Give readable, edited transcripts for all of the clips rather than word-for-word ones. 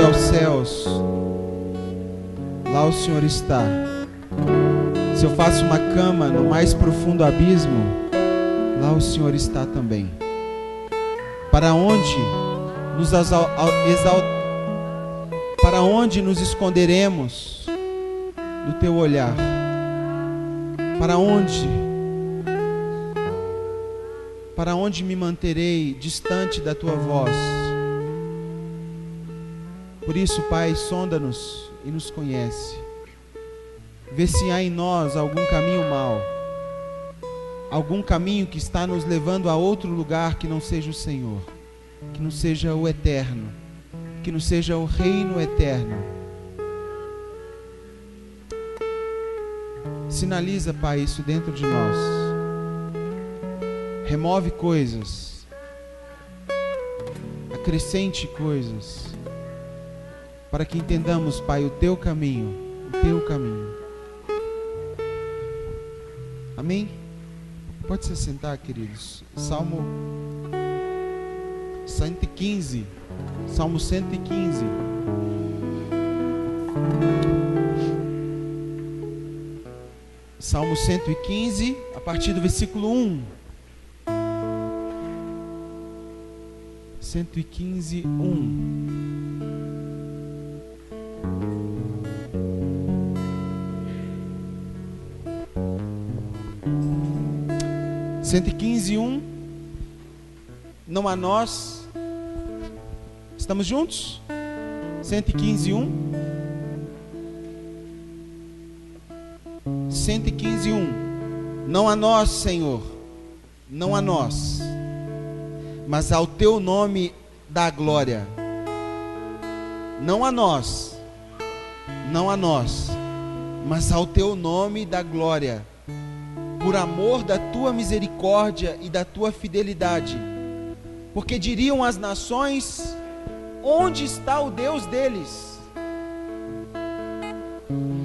aos céus, lá o Senhor está. Se eu faço uma cama no mais profundo abismo, lá o Senhor está também. Para onde para onde nos esconderemos do teu olhar? Para onde me manterei distante da tua voz? Por isso, Pai, sonda-nos e nos conhece. Vê se há em nós algum caminho mau, algum caminho que está nos levando a outro lugar que não seja o Senhor, que não seja o eterno, que não seja o reino eterno. Sinaliza, Pai, isso dentro de nós. Remove coisas, acrescente coisas, para que entendamos, Pai, o teu caminho, Amém? Pode se sentar, queridos. Salmo 115. Salmo 115. Salmo 115, a partir do versículo 1. 115, 1. Não a nós. Estamos juntos? 115, 1. 115, 1. Não a nós, Senhor, não a nós, mas ao teu nome dá glória. Não a nós, mas ao teu nome dá glória, por amor da tua misericórdia e da tua fidelidade. Porque diriam as nações: onde está o Deus deles?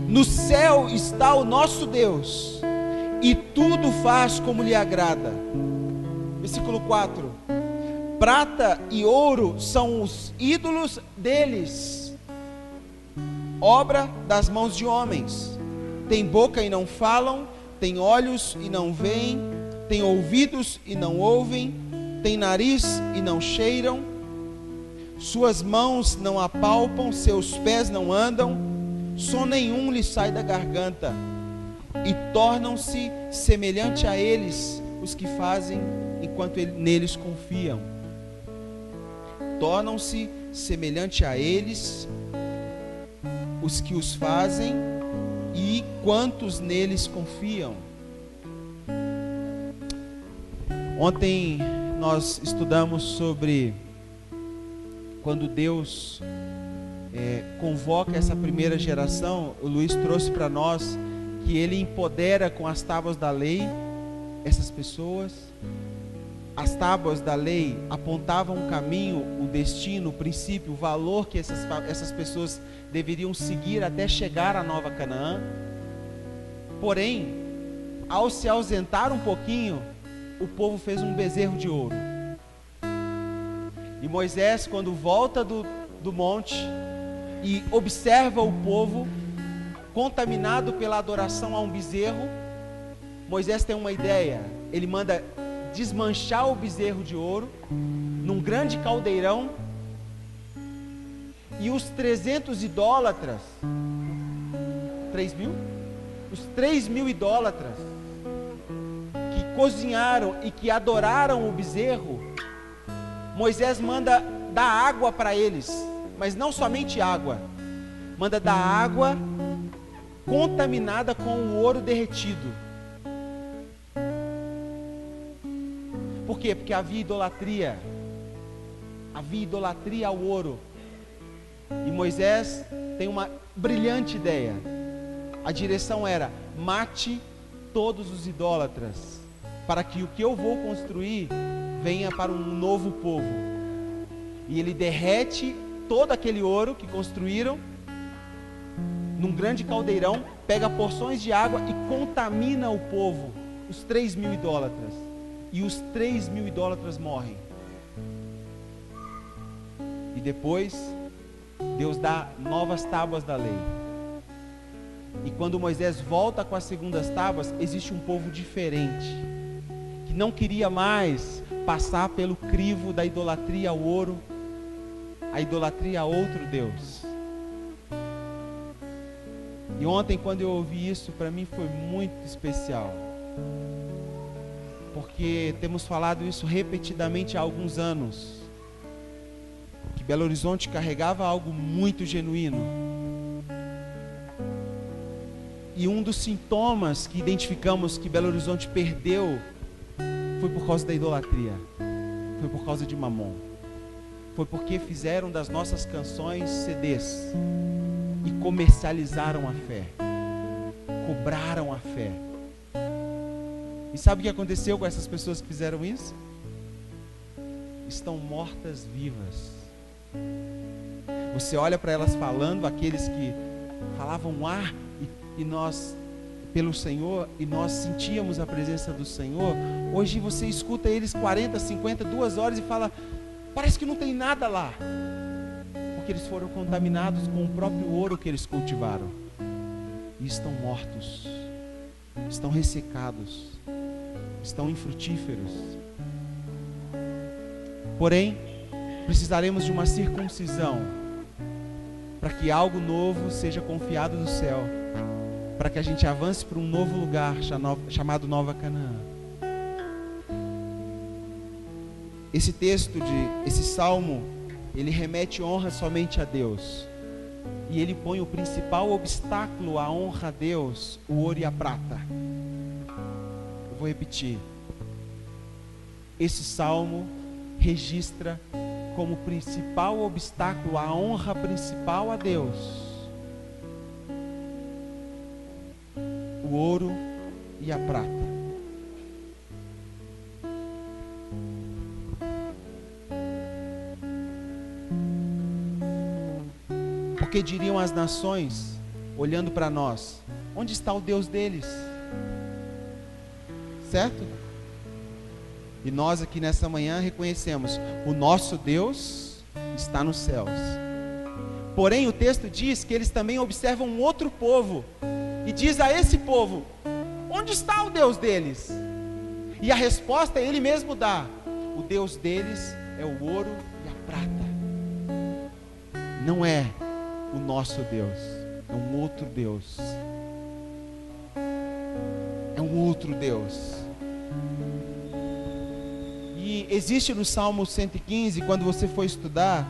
No céu está o nosso Deus, e tudo faz como lhe agrada. Versículo 4. Prata e ouro são os ídolos deles, obra das mãos de homens. Tem boca e não falam, tem olhos e não veem, tem ouvidos e não ouvem, tem nariz e não cheiram, suas mãos não apalpam, seus pés não andam, som nenhum lhes sai da garganta, e tornam-se semelhante a eles os que fazem enquanto neles confiam. Tornam-se semelhante a eles os que os fazem e quantos neles confiam. Ontem nós estudamos sobre quando Deus convoca essa primeira geração. O Luiz trouxe para nós que Ele empodera com as tábuas da lei essas pessoas. As tábuas da lei apontavam o caminho, o destino, o princípio, o valor que essas pessoas deveriam seguir até chegar à Nova Canaã. Porém, ao se ausentar um pouquinho, o povo fez um bezerro de ouro. E Moisés, quando volta do monte e observa o povo contaminado pela adoração a um bezerro, Moisés tem uma ideia. Ele manda desmanchar o bezerro de ouro num grande caldeirão, e os 300 idólatras, 3.000? Os 3.000 idólatras que cozinharam e que adoraram o bezerro, Moisés manda dar água para eles, mas não somente água, manda dar água contaminada com o ouro derretido. Por quê? Porque havia idolatria ao ouro. E Moisés tem uma brilhante ideia. A direção era: mate todos os idólatras, para que o que eu vou construir venha para um novo povo. E ele derrete todo aquele ouro que construíram num grande caldeirão, pega porções de água e contamina o povo, os 3.000 idólatras. E os 3.000 idólatras morrem. E depois Deus dá novas tábuas da lei. E quando Moisés volta com as segundas tábuas, existe um povo diferente, que não queria mais passar pelo crivo da idolatria ao ouro, a idolatria a outro Deus. E ontem, quando eu ouvi isso, para mim foi muito especial, porque temos falado isso repetidamente há alguns anos, que Belo Horizonte carregava algo muito genuíno. E um dos sintomas que identificamos que Belo Horizonte perdeu foi por causa da idolatria, foi por causa de Mamon, foi porque fizeram das nossas canções CDs e comercializaram a fé, cobraram a fé. E sabe o que aconteceu com essas pessoas que fizeram isso? Estão mortas vivas. Você olha para elas falando, aqueles que falavam e nós, pelo Senhor, e nós sentíamos a presença do Senhor. Hoje você escuta eles 40, 50, 2 horas e fala, parece que não tem nada lá, porque eles foram contaminados com o próprio ouro que eles cultivaram, e estão mortos, estão ressecados, estão infrutíferos. Porém, precisaremos de uma circuncisão para que algo novo seja confiado do céu, para que a gente avance para um novo lugar chamado Nova Canaã. Esse salmo, ele remete honra somente a Deus, e ele põe o principal obstáculo à honra a Deus, o ouro e a prata. Eu vou repetir. Esse salmo registra como principal obstáculo à honra principal a Deus o ouro e a prata. Porque diriam as nações, olhando para nós, onde está o Deus deles? Certo? E nós aqui nessa manhã reconhecemos, o nosso Deus está nos céus. Porém o texto diz que eles também observam um outro povo, e diz a esse povo, onde está o Deus deles? E a resposta ele mesmo dá, o Deus deles é o ouro e a prata. Não é o nosso Deus, é um outro Deus. É um outro Deus. E existe no Salmo 115, quando você for estudar,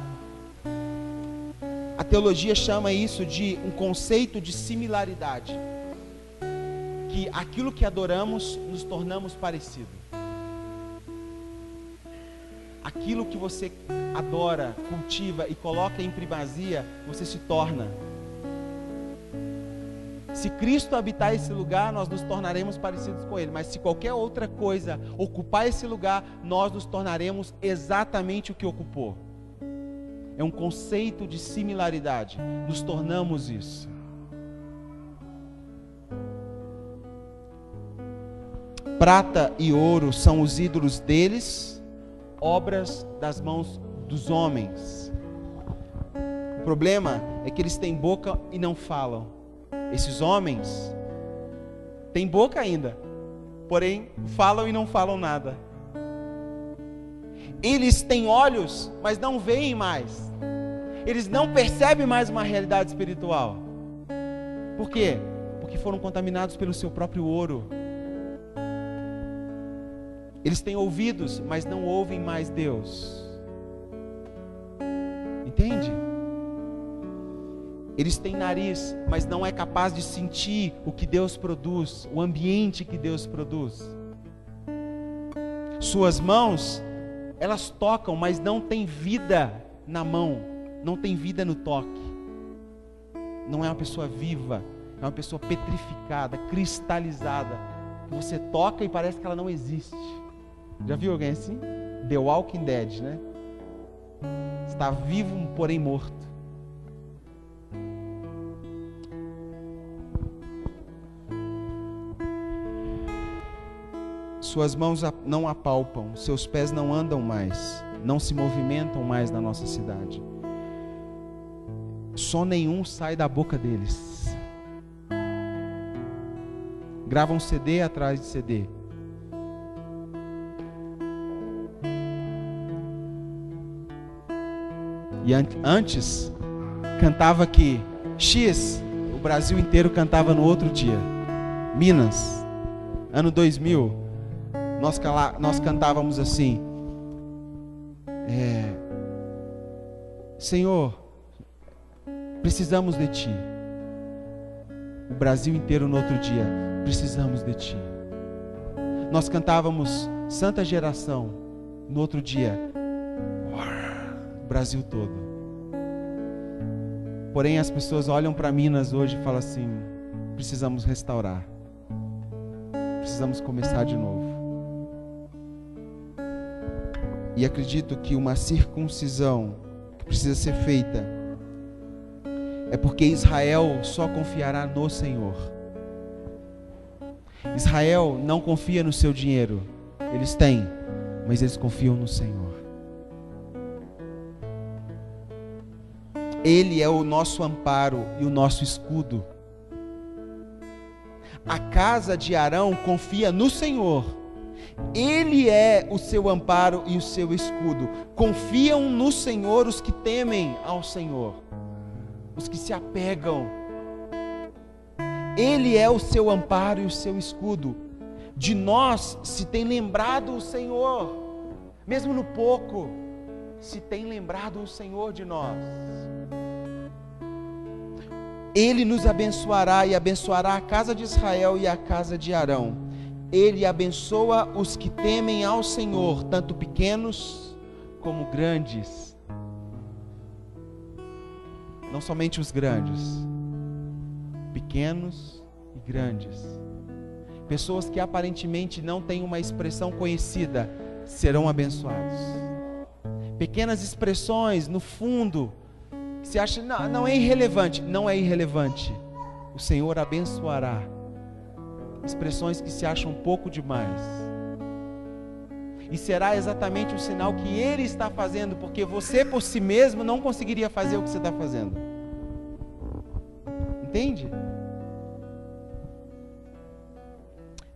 a teologia chama isso de um conceito de similaridade, que aquilo que adoramos nos tornamos parecido. Aquilo que você adora, cultiva e coloca em primazia, você se torna. Se Cristo habitar esse lugar, nós nos tornaremos parecidos com Ele. Mas se qualquer outra coisa ocupar esse lugar, nós nos tornaremos exatamente o que ocupou. É um conceito de similaridade. Nos tornamos isso. Prata e ouro são os ídolos deles, obras das mãos dos homens. O problema é que eles têm boca e não falam. Esses homens têm boca ainda, porém falam e não falam nada. Eles têm olhos, mas não veem mais. Eles não percebem mais uma realidade espiritual. Por quê? Porque foram contaminados pelo seu próprio ouro. Eles têm ouvidos, mas não ouvem mais Deus. Entende? Eles têm nariz, mas não é capaz de sentir o que Deus produz, o ambiente que Deus produz. Suas mãos, elas tocam, mas não tem vida na mão, não tem vida no toque. Não é uma pessoa viva, é uma pessoa petrificada, cristalizada. Você toca e parece que ela não existe. Já viu alguém assim? The Walking Dead, né? Está vivo, porém morto. Suas mãos não apalpam, seus pés não andam mais, não se movimentam mais na nossa cidade. som nenhum sai da boca deles. Gravam CD atrás de CD. E antes, cantava que X, o Brasil inteiro cantava no outro dia. Minas, ano 2000, nós cantávamos assim: Senhor, precisamos de Ti. O Brasil inteiro no outro dia: precisamos de Ti. Nós cantávamos Santa Geração, no outro dia, o Brasil todo. Porém, as pessoas olham para Minas hoje e falam assim: precisamos restaurar, precisamos começar de novo. E acredito que uma circuncisão que precisa ser feita é porque Israel só confiará no Senhor. Israel não confia no seu dinheiro. Eles têm, mas eles confiam no Senhor. Ele é o nosso amparo e o nosso escudo. A casa de Arão confia no Senhor. Ele é o seu amparo e o seu escudo. Confiam no Senhor os que temem ao Senhor, os que se apegam. Ele é o seu amparo e o seu escudo. De nós se tem lembrado o Senhor, mesmo no pouco, se tem lembrado o Senhor de nós. Ele nos abençoará e abençoará a casa de Israel e a casa de Arão. Ele abençoa os que temem ao Senhor, tanto pequenos como grandes. Não somente os grandes, pequenos e grandes. Pessoas que aparentemente não têm uma expressão conhecida serão abençoados. Pequenas expressões no fundo que se acha não é irrelevante, não é irrelevante. O Senhor abençoará. Expressões que se acham pouco demais. E será exatamente o sinal que Ele está fazendo, porque você por si mesmo não conseguiria fazer o que você está fazendo. Entende?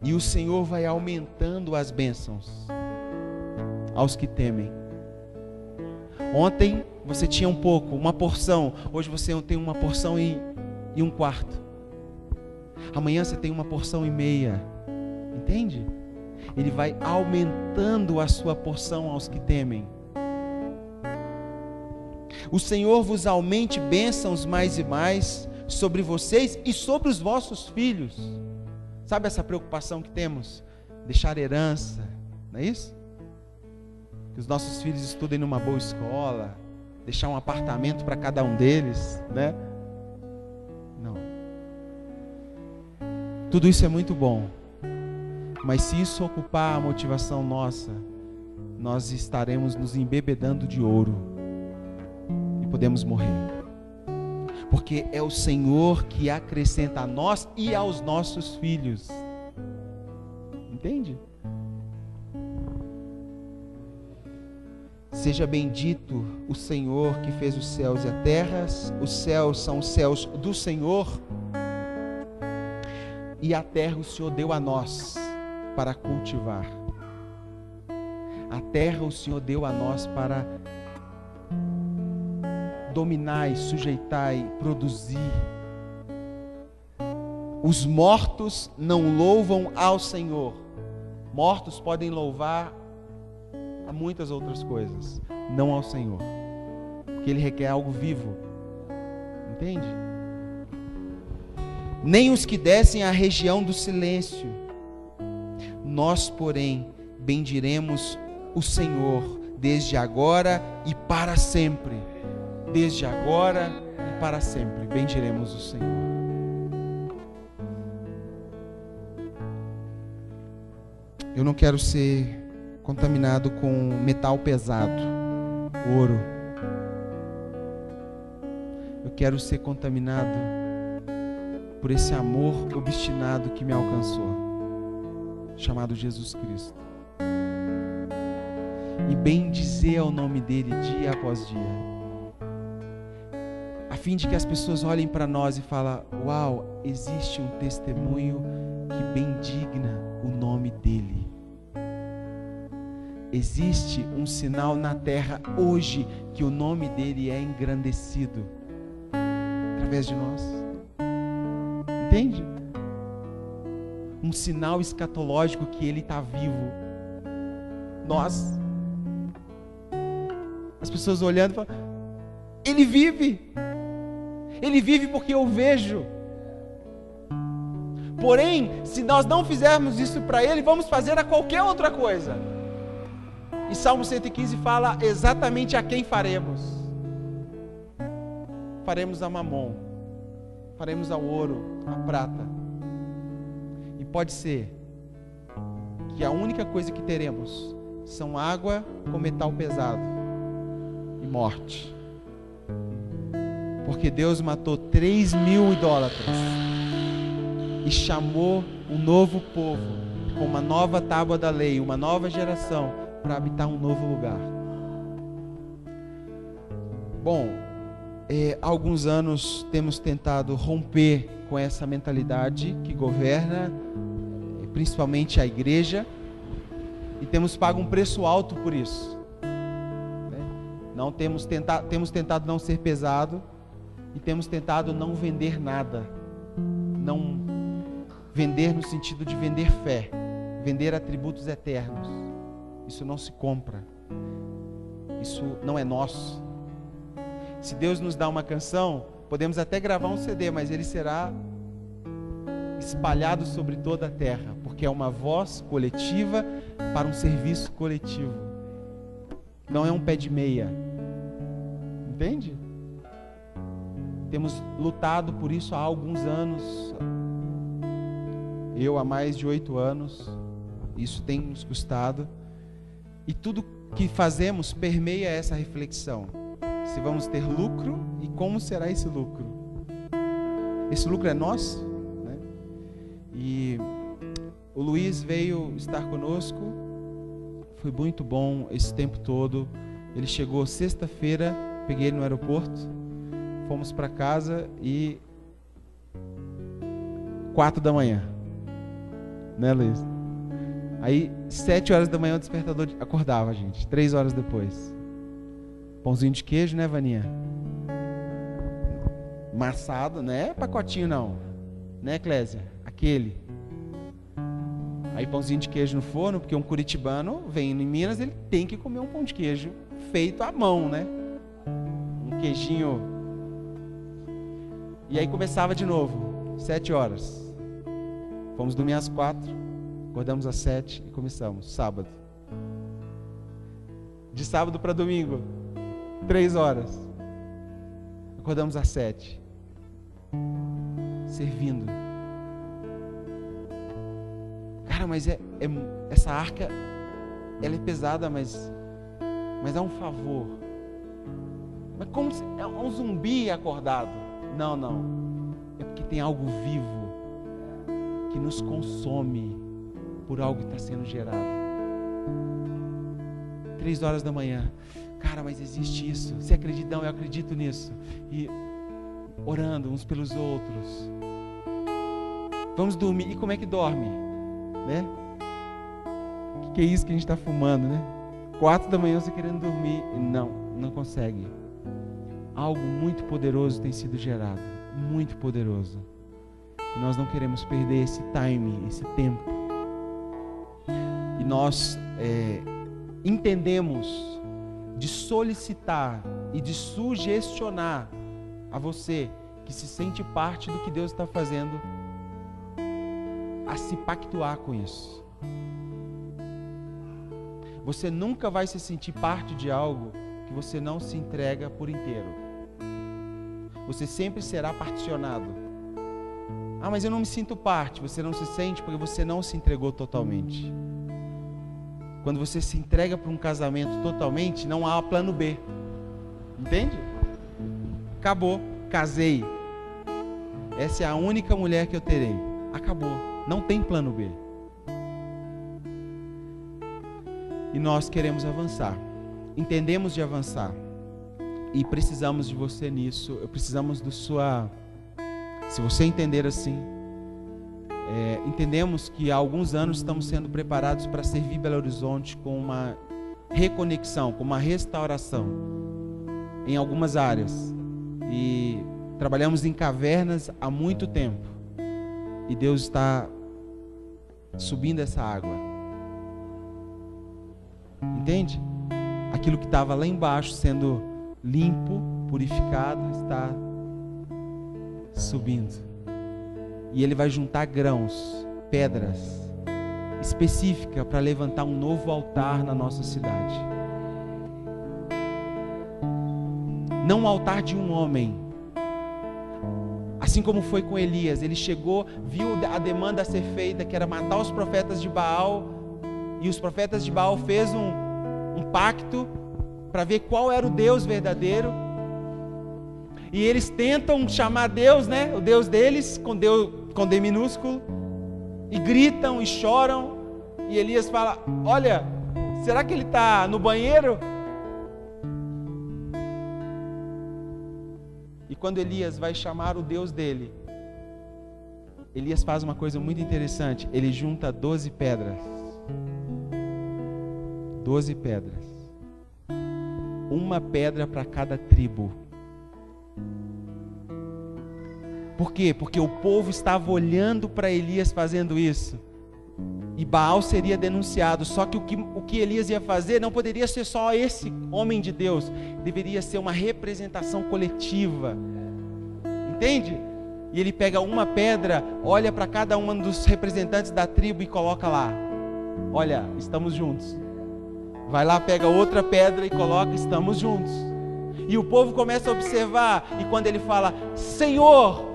E o Senhor vai aumentando as bênçãos aos que temem. Ontem você tinha um pouco, uma porção. Hoje você tem uma porção e um quarto. Amanhã você tem uma porção e meia. Entende? Ele vai aumentando a sua porção aos que temem. O Senhor vos aumente bênçãos mais e mais sobre vocês e sobre os vossos filhos. Sabe essa preocupação que temos? Deixar herança, não é isso? Que os nossos filhos estudem numa boa escola, deixar um apartamento para cada um deles, né? Não. Tudo isso é muito bom, mas se isso ocupar a motivação nossa, nós estaremos nos embebedando de ouro e podemos morrer. Porque é o Senhor que acrescenta a nós e aos nossos filhos. Entende? Seja bendito o Senhor que fez os céus e a terra. Os céus são os céus do Senhor, e a terra o Senhor deu a nós para cultivar. A terra o Senhor deu a nós para dominar e sujeitar e produzir. Os mortos não louvam ao Senhor. Mortos podem louvar a muitas outras coisas, não ao Senhor, porque Ele requer algo vivo. Entende? Nem os que descem à região do silêncio. Nós, porém, bendiremos o Senhor desde agora e para sempre. Desde agora e para sempre bendiremos o Senhor. Eu não quero ser contaminado com metal pesado, ouro. Eu quero ser contaminado por esse amor obstinado que me alcançou, chamado Jesus Cristo. E bendizer ao nome dele dia após dia. A fim de que as pessoas olhem para nós e falem: uau, existe um testemunho que bendigna o nome dele. Existe um sinal na terra hoje que o nome dele é engrandecido através de nós. Entende? Um sinal escatológico que ele está vivo. Nós. As pessoas olhando e falando: ele vive. Ele vive porque eu vejo. Porém, se nós não fizermos isso para ele, vamos fazer a qualquer outra coisa. E Salmo 115 fala exatamente a quem faremos. Faremos a Mamon, faremos ao ouro, a prata. E pode ser que a única coisa que teremos são água com metal pesado e morte. Porque Deus matou 3.000 idólatras e chamou um novo povo com uma nova tábua da lei, uma nova geração, para habitar um novo lugar. Bom, há alguns anos temos tentado romper com essa mentalidade que governa principalmente a igreja, e temos pago um preço alto por isso. Não temos tentado não ser pesado, e temos tentado não vender nada. Não vender no sentido de vender fé, vender atributos eternos. Isso não se compra. Isso não é nosso. Se Deus nos dá uma canção, podemos até gravar um CD, mas ele será espalhado sobre toda a terra, porque é uma voz coletiva para um serviço coletivo. Não é um pé de meia. Entende? Temos lutado por isso há alguns anos. Eu há mais de 8 anos. Isso tem nos custado. E tudo que fazemos permeia essa reflexão. Se vamos ter lucro e como será esse lucro. Esse lucro é nosso, né? E o Luiz veio estar conosco. Foi muito bom esse tempo todo. Ele chegou sexta-feira, peguei ele no aeroporto, fomos para casa e 4 da manhã, né, Luiz? Aí 7 horas da manhã o despertador acordava a gente, 3 horas depois. Pãozinho de queijo, né, Vaninha? Maçado, não é pacotinho não, né, Clésia? Aquele. Aí pãozinho de queijo no forno, porque um curitibano vem em Minas, ele tem que comer um pão de queijo feito à mão, né? Um queijinho. E aí começava de novo, 7 horas. Fomos dormir às 4, acordamos às 7 e começamos, sábado. De sábado para domingo, 3 horas. Acordamos às 7. Servindo. Cara, mas essa arca, ela é pesada, mas é um favor. Mas como se é um zumbi acordado? Não. É porque tem algo vivo que nos consome por algo que está sendo gerado. 3 horas da manhã. Cara, mas existe isso. Você acredita? Não, eu acredito nisso. E orando uns pelos outros. Vamos dormir. E como é que dorme? Né? Que é isso que a gente está fumando, né? 4 da manhã você querendo dormir. Não consegue. Algo muito poderoso tem sido gerado. Muito poderoso. E nós não queremos perder esse time, esse tempo. E nós entendemos de solicitar e de sugestionar a você que se sente parte do que Deus está fazendo a se pactuar com isso. Você nunca vai se sentir parte de algo que você não se entrega por inteiro. Você sempre será particionado. Ah, mas eu não me sinto parte. Você não se sente porque você não se entregou totalmente. Quando você se entrega para um casamento totalmente, não há plano B. Entende? Acabou, casei. Essa é a única mulher que eu terei. Acabou, não tem plano B. E nós queremos avançar. Entendemos de avançar. E precisamos de você nisso. Precisamos do sua... Se você entender assim, entendemos que há alguns anos estamos sendo preparados para servir Belo Horizonte com uma reconexão, com uma restauração em algumas áreas. E trabalhamos em cavernas há muito tempo. E Deus está subindo essa água. Entende? Aquilo que estava lá embaixo sendo limpo, purificado, está subindo. E Ele vai juntar grãos, pedras específicas para levantar um novo altar na nossa cidade. Não um altar de um homem. Assim como foi com Elias, ele chegou, viu a demanda a ser feita, que era matar os profetas de Baal, e os profetas de Baal fez um pacto para ver qual era o Deus verdadeiro, e eles tentam chamar Deus, né, o Deus deles, com D minúsculo, e gritam e choram, e Elias fala: olha, será que ele está no banheiro? E quando Elias vai chamar o Deus dele, Elias faz uma coisa muito interessante. Ele junta 12 pedras. 12 pedras. Uma pedra para cada tribo. Por quê? Porque o povo estava olhando para Elias fazendo isso. E Baal seria denunciado. Só que o que Elias ia fazer não poderia ser só esse homem de Deus. Deveria ser uma representação coletiva. Entende? E ele pega uma pedra, olha para cada um dos representantes da tribo e coloca lá: olha, estamos juntos. Vai lá, pega outra pedra e coloca: estamos juntos. E o povo começa a observar. E quando ele fala: Senhor,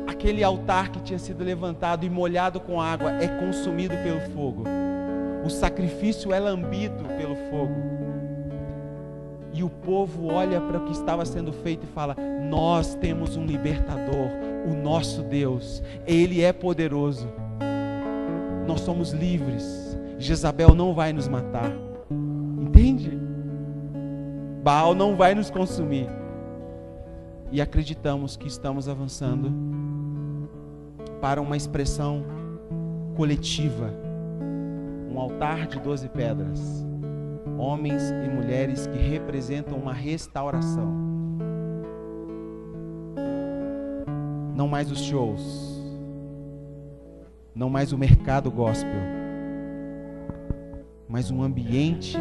aquele altar que tinha sido levantado e molhado com água é consumido pelo fogo. O sacrifício é lambido pelo fogo. E o povo olha para o que estava sendo feito e fala: nós temos um libertador, o nosso Deus, Ele é poderoso. Nós somos livres. Jezabel não vai nos matar. Entende? Baal não vai nos consumir. E acreditamos que estamos avançando para uma expressão coletiva, um altar de 12 pedras, homens e mulheres que representam uma restauração. Não mais os shows, não mais o mercado gospel, mas um ambiente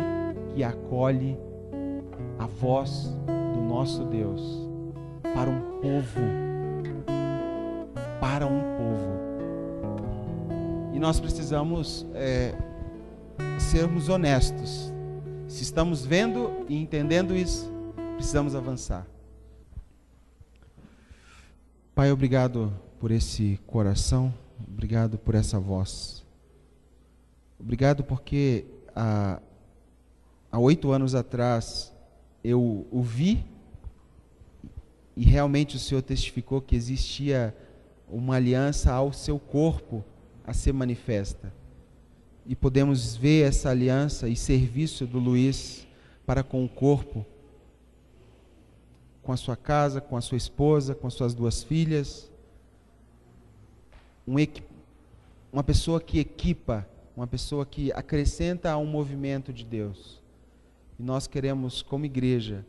que acolhe a voz do nosso Deus para um povo. Para um povo. E nós precisamos sermos honestos. Se estamos vendo e entendendo isso, precisamos avançar. Pai, obrigado por esse coração, obrigado por essa voz. Obrigado porque há 8 anos atrás eu o vi e realmente o Senhor testificou que existia uma aliança ao seu corpo a ser manifesta. E podemos ver essa aliança e serviço do Luiz para com o corpo, com a sua casa, com a sua esposa, com as suas 2 filhas. Uma pessoa que equipa, uma pessoa que acrescenta a um movimento de Deus. E nós queremos, como igreja,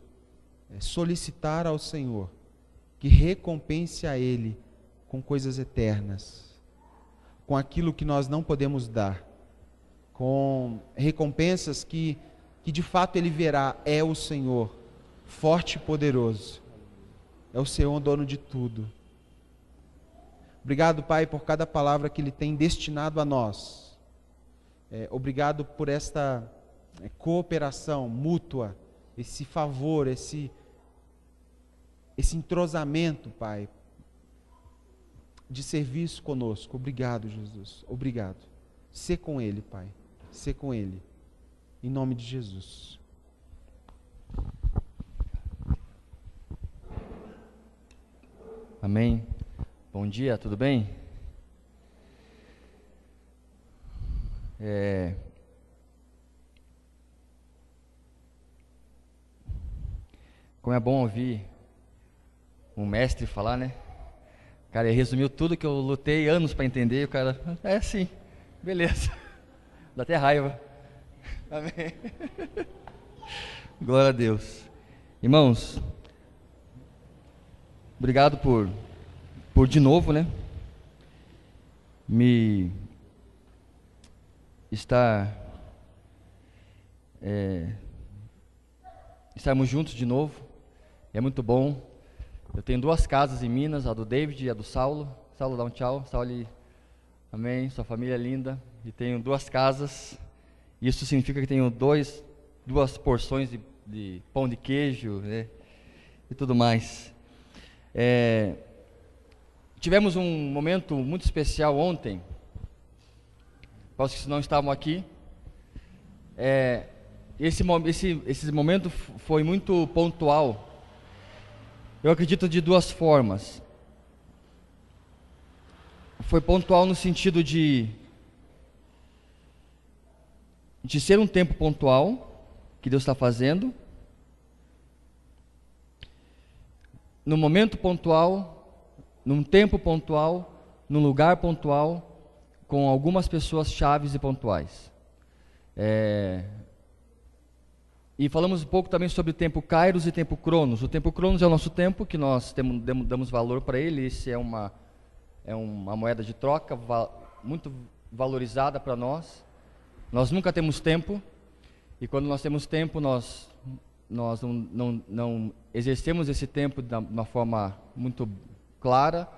solicitar ao Senhor que recompense a Ele com coisas eternas, com aquilo que nós não podemos dar, com recompensas que de fato Ele verá. É o Senhor, forte e poderoso, é o Senhor, dono de tudo. Obrigado, Pai, por cada palavra que Ele tem destinado a nós. Obrigado por esta cooperação mútua, esse favor, esse entrosamento, Pai, de serviço conosco. Obrigado, Jesus. Obrigado. Sê com Ele, Pai. Sê com Ele. Em nome de Jesus. Amém. Bom dia, tudo bem? Como é bom ouvir um mestre falar, né? Cara, ele resumiu tudo que eu lutei anos para entender, e o cara, é sim, beleza. Dá até raiva. Amém. Glória a Deus. Irmãos, obrigado por de novo, né? Me estarmos juntos de novo. É muito bom. Eu tenho 2 casas em Minas, a do David e a do Saulo. Saulo, dá um tchau. Saulo, amém. Sua família é linda. E tenho 2 casas. Isso significa que tenho 2 porções de pão de queijo, né? E tudo mais. Tivemos um momento muito especial ontem. Para os que não estavam aqui. Esse momento foi muito pontual. Eu acredito de 2 formas. Foi pontual no sentido de ser um tempo pontual que Deus está fazendo, no momento pontual, num tempo pontual, num lugar pontual, com algumas pessoas chaves e pontuais. E falamos um pouco também sobre o tempo Kairos e tempo Cronos. O tempo Cronos é o nosso tempo, que nós damos valor para ele. Esse é uma moeda de troca muito valorizada para nós. Nós nunca temos tempo, e quando nós temos tempo, nós não exercemos esse tempo de uma forma muito clara.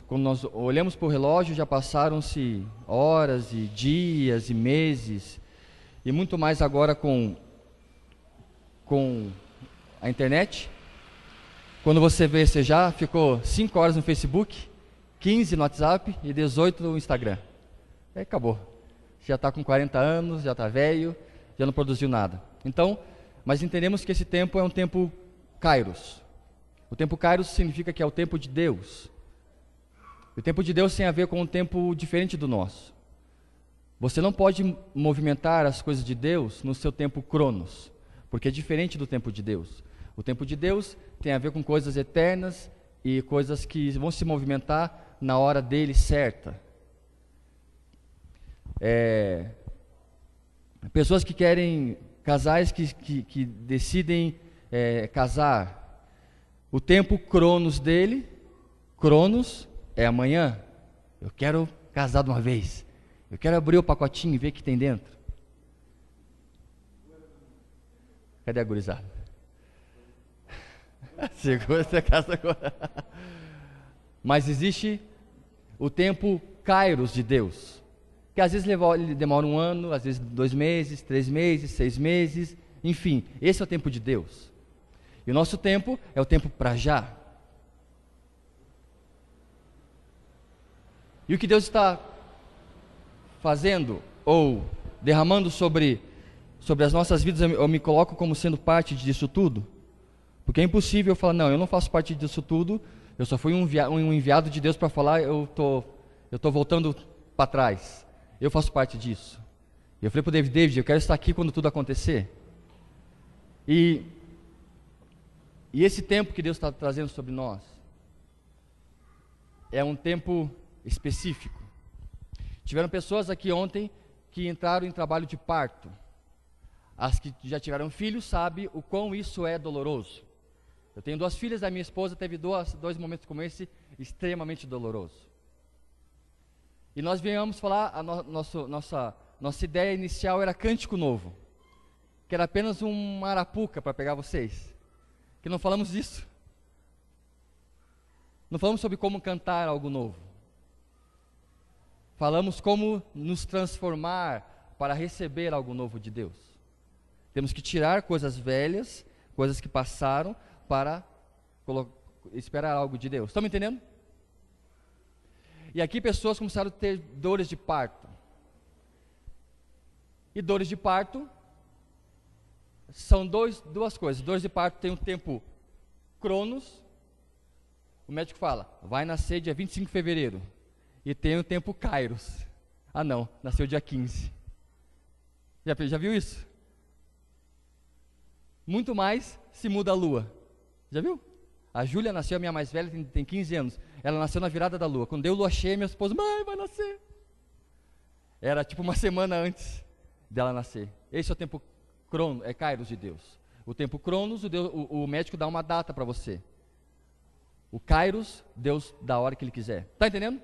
Quando nós olhamos para o relógio, já passaram-se horas e dias e meses, e muito mais agora com a internet. Quando você vê, você já ficou 5 horas no Facebook, 15 no WhatsApp e 18 no Instagram. Aí acabou. Já está com 40 anos, já está velho, já não produziu nada. Então, mas entendemos que esse tempo é um tempo Kairos. O tempo Kairos significa que é o tempo de Deus. O tempo de Deus tem a ver com um tempo diferente do nosso. Você não pode movimentar as coisas de Deus no seu tempo Cronos, porque é diferente do tempo de Deus. O tempo de Deus tem a ver com coisas eternas e coisas que vão se movimentar na hora dele certa. Pessoas que querem, casais que decidem casar, o tempo Cronos dele, Cronos é amanhã. Eu quero casar de uma vez. Eu quero abrir o pacotinho e ver o que tem dentro. Cadê a gurizada? Segura essa casa agora. Mas existe o tempo Kairos de Deus, que às vezes demora 1 ano, às vezes 2 meses, 3 meses, 6 meses, enfim, esse é o tempo de Deus. E o nosso tempo é o tempo para já. E o que Deus está fazendo ou derramando sobre as nossas vidas, eu me coloco como sendo parte disso tudo, porque é impossível eu falar, não, eu não faço parte disso tudo, eu só fui um enviado de Deus para falar, eu tô voltando para trás, eu faço parte disso. E eu falei para o David, eu quero estar aqui quando tudo acontecer. E esse tempo que Deus está trazendo sobre nós é um tempo específico. Tiveram pessoas aqui ontem que entraram em trabalho de parto. As que já tiveram filhos sabem o quão isso é doloroso. Eu tenho 2 filhas, a minha esposa teve 2 momentos como esse, extremamente doloroso. E nós viemos falar, nossa ideia inicial era cântico novo, que era apenas uma arapuca para pegar vocês, que não falamos disso. Não falamos sobre como cantar algo novo. Falamos como nos transformar para receber algo novo de Deus. Temos que tirar coisas velhas, coisas que passaram, para esperar algo de Deus. Estão me entendendo? E aqui pessoas começaram a ter dores de parto. E dores de parto são duas coisas. Dores de parto tem um tempo Cronos. O médico fala, vai nascer dia 25 de fevereiro. E tem o tempo Kairos. Ah não, nasceu dia 15. Já viu isso? muito mais se muda a lua. Já viu? A Júlia nasceu, a minha mais velha, tem 15 anos. Ela nasceu na virada da lua. Quando deu lua cheia, minha esposa, mãe, vai nascer. Era tipo uma semana antes dela nascer. Esse é o tempo Kairos de Deus. O tempo Cronos, o médico dá uma data para você. O Kairos, Deus dá a hora que Ele quiser. Está entendendo?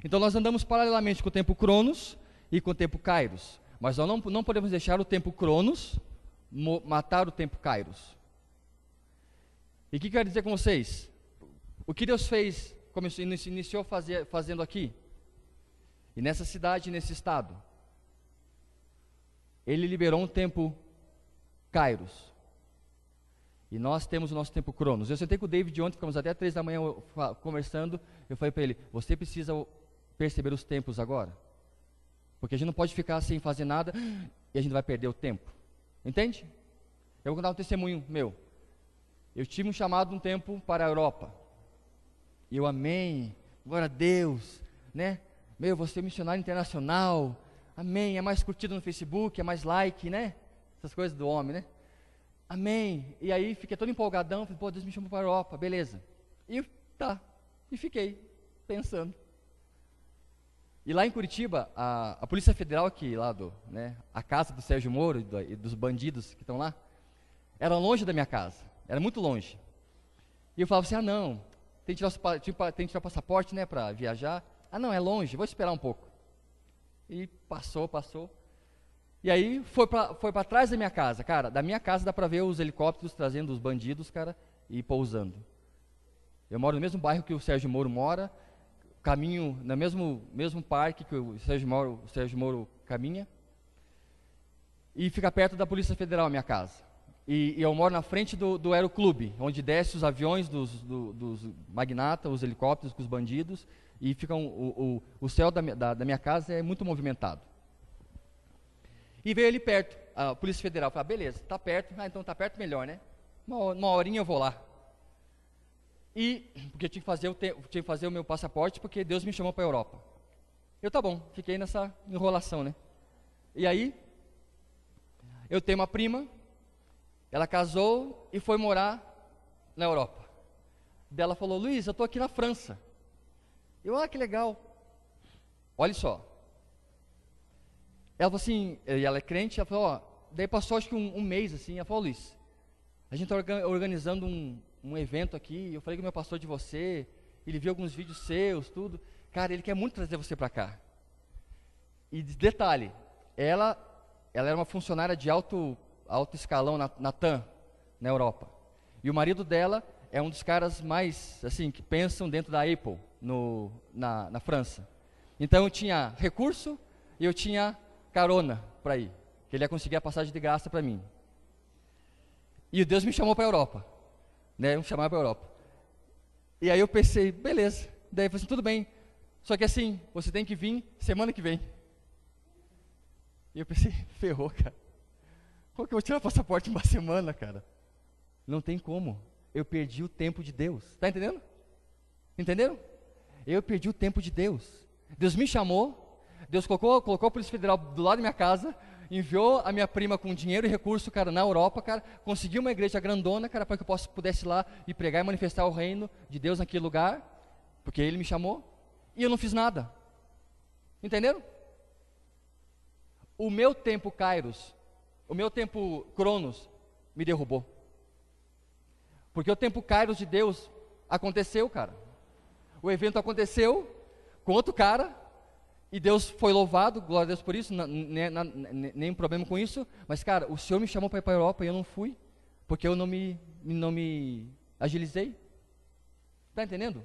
Então nós andamos paralelamente com o tempo Cronos e com o tempo Kairos. Mas nós não podemos deixar o tempo Cronos matar o tempo Kairos. E o que quero dizer com vocês? O que Deus fez, iniciou fazendo aqui, e nessa cidade, nesse estado, Ele liberou um tempo Kairos. E nós temos o nosso tempo Cronos. Eu sentei com o David ontem, ficamos até 3 da manhã conversando. Eu falei para ele, você precisa perceber os tempos agora. Porque a gente não pode ficar sem fazer nada e a gente vai perder o tempo. Entende? Eu vou contar um testemunho meu. Eu tive um chamado um tempo para a Europa. E eu amém, glória a Deus, né? Meu, vou ser missionário internacional. Amém, é mais curtido no Facebook, é mais like, né? Essas coisas do homem, né? Amém. E aí fiquei todo empolgadão, falei, pô, Deus me chamou para a Europa, beleza. E fiquei pensando. E lá em Curitiba, a Polícia Federal aqui, lá a casa do Sérgio Moro e dos bandidos que estão lá, era longe da minha casa, era muito longe. E eu falava assim, não, tem que tirar o passaporte, né, para viajar. Não, é longe, vou esperar um pouco. E passou. E aí foi para trás da minha casa, cara. Da minha casa dá para ver os helicópteros trazendo os bandidos, cara, e pousando. Eu moro no mesmo bairro que o Sérgio Moro mora, caminho no mesmo parque que o Sérgio Moro caminha, e fica perto da Polícia Federal a minha casa. E eu moro na frente do Aeroclube, onde desce os aviões dos magnatas, os helicópteros com os bandidos, e o céu da minha casa é muito movimentado. E veio ali perto, a Polícia Federal, falei, beleza, está perto, então está perto melhor, né? Uma horinha eu vou lá. Porque eu tinha que fazer o meu passaporte, porque Deus me chamou para a Europa. Tá bom, fiquei nessa enrolação, né? E aí, eu tenho uma prima, ela casou e foi morar na Europa. Daí ela falou, Luiz, eu estou aqui na França. Que legal. Olha só. Ela falou assim, e ela é crente, ela falou, daí passou acho que um mês assim, ela falou, Luiz, a gente está organizando um evento aqui, eu falei com o meu pastor de você, ele viu alguns vídeos seus, tudo. Cara, ele quer muito trazer você para cá. E detalhe, ela era uma funcionária de alto escalão na TAM, na Europa. E o marido dela é um dos caras mais, assim, que pensam dentro da Apple, na França. Então eu tinha recurso e eu tinha carona para ir, que ele ia conseguir a passagem de graça para mim. E Deus me chamou para a Europa, né? Me chamava para a Europa. E aí eu pensei, beleza. Daí eu falei assim, tudo bem, só que assim, você tem que vir semana que vem. E eu pensei, ferrou, cara. Como que eu vou tirar o passaporte em uma semana, cara? Não tem como. Eu perdi o tempo de Deus. Está entendendo? Entenderam? Eu perdi o tempo de Deus. Deus me chamou, Deus colocou a Polícia Federal do lado da minha casa, enviou a minha prima com dinheiro e recurso, cara, na Europa, cara, conseguiu uma igreja grandona, cara, para que eu pudesse ir lá e pregar e manifestar o reino de Deus naquele lugar, porque Ele me chamou, e eu não fiz nada. Entenderam? O meu tempo Kairos, o meu tempo Cronos, me derrubou. Porque o tempo Kairos de Deus aconteceu, cara. O evento aconteceu com outro cara, e Deus foi louvado, glória a Deus por isso, nenhum problema com isso. Mas, cara, o Senhor me chamou para ir para a Europa e eu não fui, porque eu não me agilizei. Está entendendo?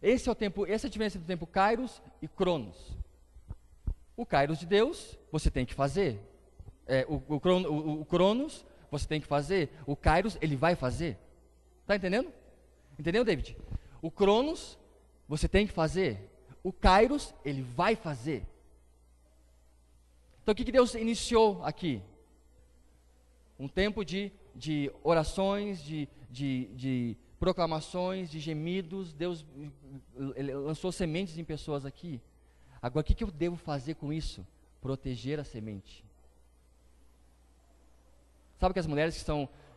Essa é a diferença do tempo Kairos e Cronos. O Kairos de Deus, você tem que fazer. O Cronos, você tem que fazer. O Kairos, Ele vai fazer. Está entendendo? Entendeu, David? O Cronos, você tem que fazer. O Kairos, Ele vai fazer. Então o que Deus iniciou aqui? Um tempo de orações, de proclamações, de gemidos. Deus Ele lançou sementes em pessoas aqui. Agora o que eu devo fazer com isso? Proteger a semente. Sabe que as mulheres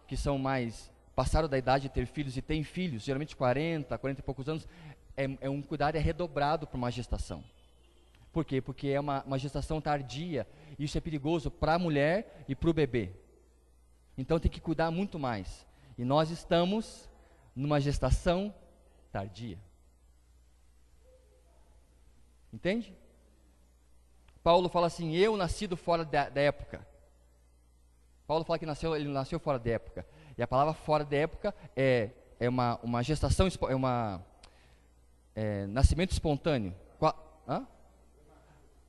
que são mais, passaram da idade de ter filhos e têm filhos, geralmente 40 e poucos anos, é um cuidado redobrado para uma gestação. Por quê? Porque é uma gestação tardia, e isso é perigoso para a mulher e para o bebê. Então tem que cuidar muito mais. E nós estamos numa gestação tardia. Entende? Paulo fala assim, eu nascido fora da época. Paulo fala que ele nasceu fora da época. E a palavra fora da época é uma gestação, nascimento espontâneo. Hã?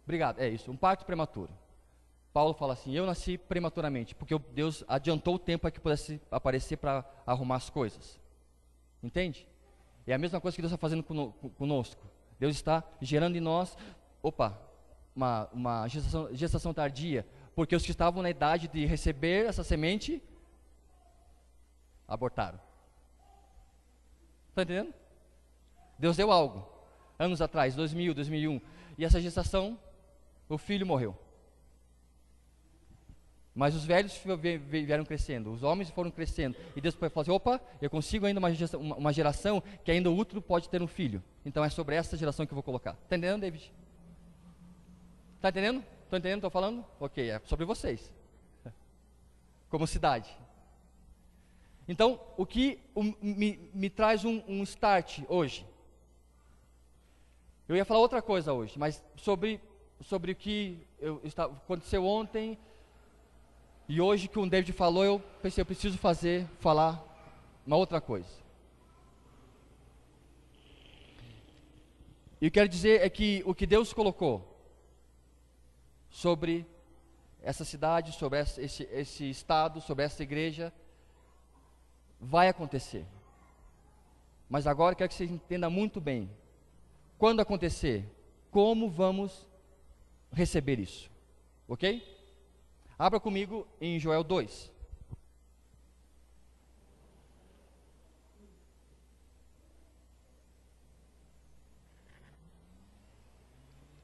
Obrigado, é isso, um parto prematuro. Paulo fala assim, eu nasci prematuramente, porque Deus adiantou o tempo para que pudesse aparecer para arrumar as coisas. Entende? É a mesma coisa que Deus está fazendo conosco. Deus está gerando em nós, uma gestação tardia, porque os que estavam na idade de receber essa semente, abortaram. Está entendendo? Deus deu algo, anos atrás, 2000, 2001, e essa gestação, o filho morreu. Mas os velhos vieram crescendo, os homens foram crescendo, e Deus falou assim, eu consigo ainda uma geração que ainda o útero pode ter um filho. Então é sobre essa geração que eu vou colocar. Está entendendo, David? Está entendendo? Estou entendendo, estou falando? Ok, é sobre vocês. Como cidade. Então, o que me traz um start hoje? Eu ia falar outra coisa hoje, mas sobre o que aconteceu ontem e hoje que o David falou, eu pensei, eu preciso falar uma outra coisa. E eu quero dizer é que o que Deus colocou sobre essa cidade, sobre esse estado, sobre essa igreja, vai acontecer. Mas agora eu quero que você entenda muito bem. Quando acontecer, como vamos receber isso? Ok? Abra comigo em Joel 2.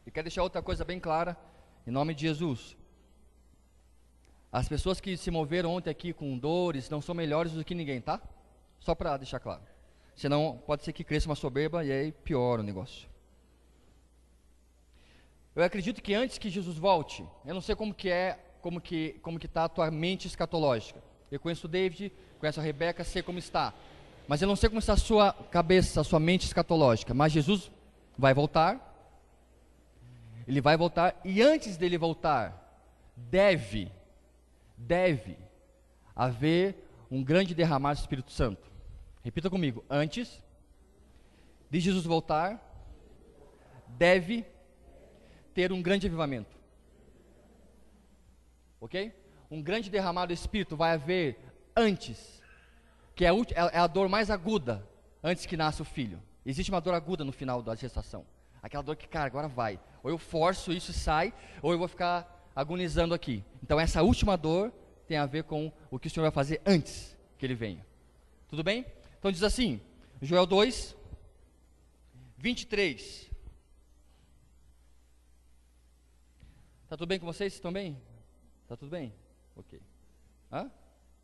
E quero deixar outra coisa bem clara, em nome de Jesus. As pessoas que se moveram ontem aqui com dores não são melhores do que ninguém, tá? Só para deixar claro. Senão pode ser que cresça uma soberba e aí piora o negócio. Eu acredito que antes que Jesus volte, eu não sei como que está a tua mente escatológica. Eu conheço o David, conheço a Rebeca, sei como está. Mas eu não sei como está a sua cabeça, a sua mente escatológica. Mas Jesus vai voltar. Ele vai voltar, e antes dele voltar, deve haver um grande derramar do Espírito Santo. Repita comigo, antes de Jesus voltar, deve ter um grande avivamento. Ok? Um grande derramar do Espírito vai haver antes, que é a dor mais aguda, antes que nasça o filho. Existe uma dor aguda no final da gestação. Aquela dor que, cara, agora vai. Ou eu forço isso e sai, ou eu vou ficar agonizando aqui. Então essa última dor tem a ver com o que o Senhor vai fazer antes que Ele venha. Tudo bem? Então diz assim, Joel 2, 23. Tá tudo bem com vocês? Estão bem? Tá tudo bem? Ok. Hã?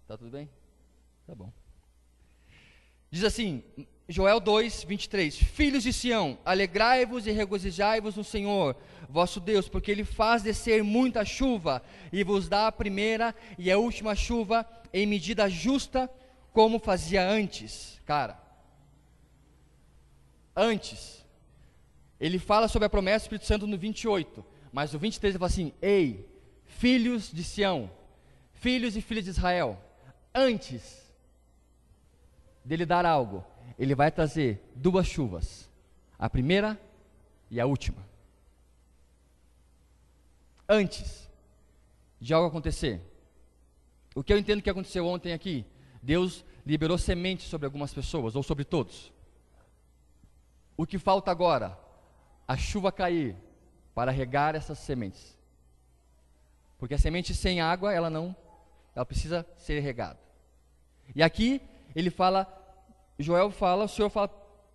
Tá tudo bem? Tá bom. Diz assim, Joel 2, 23. Filhos de Sião, alegrai-vos e regozijai-vos no Senhor, vosso Deus, porque Ele faz descer muita chuva, e vos dá a primeira e a última chuva em medida justa, como fazia antes. Cara, antes, Ele fala sobre a promessa do Espírito Santo no 28, mas no 23 ele fala assim, ei, filhos de Sião, filhos e filhas de Israel, antes dele dar algo, Ele vai trazer duas chuvas, a primeira e a última. Antes de algo acontecer, o que eu entendo que aconteceu ontem aqui, Deus liberou sementes sobre algumas pessoas, ou sobre todos. O que falta agora? A chuva cair para regar essas sementes. Porque a semente sem água, ela precisa ser regada. E aqui ele fala, o Senhor fala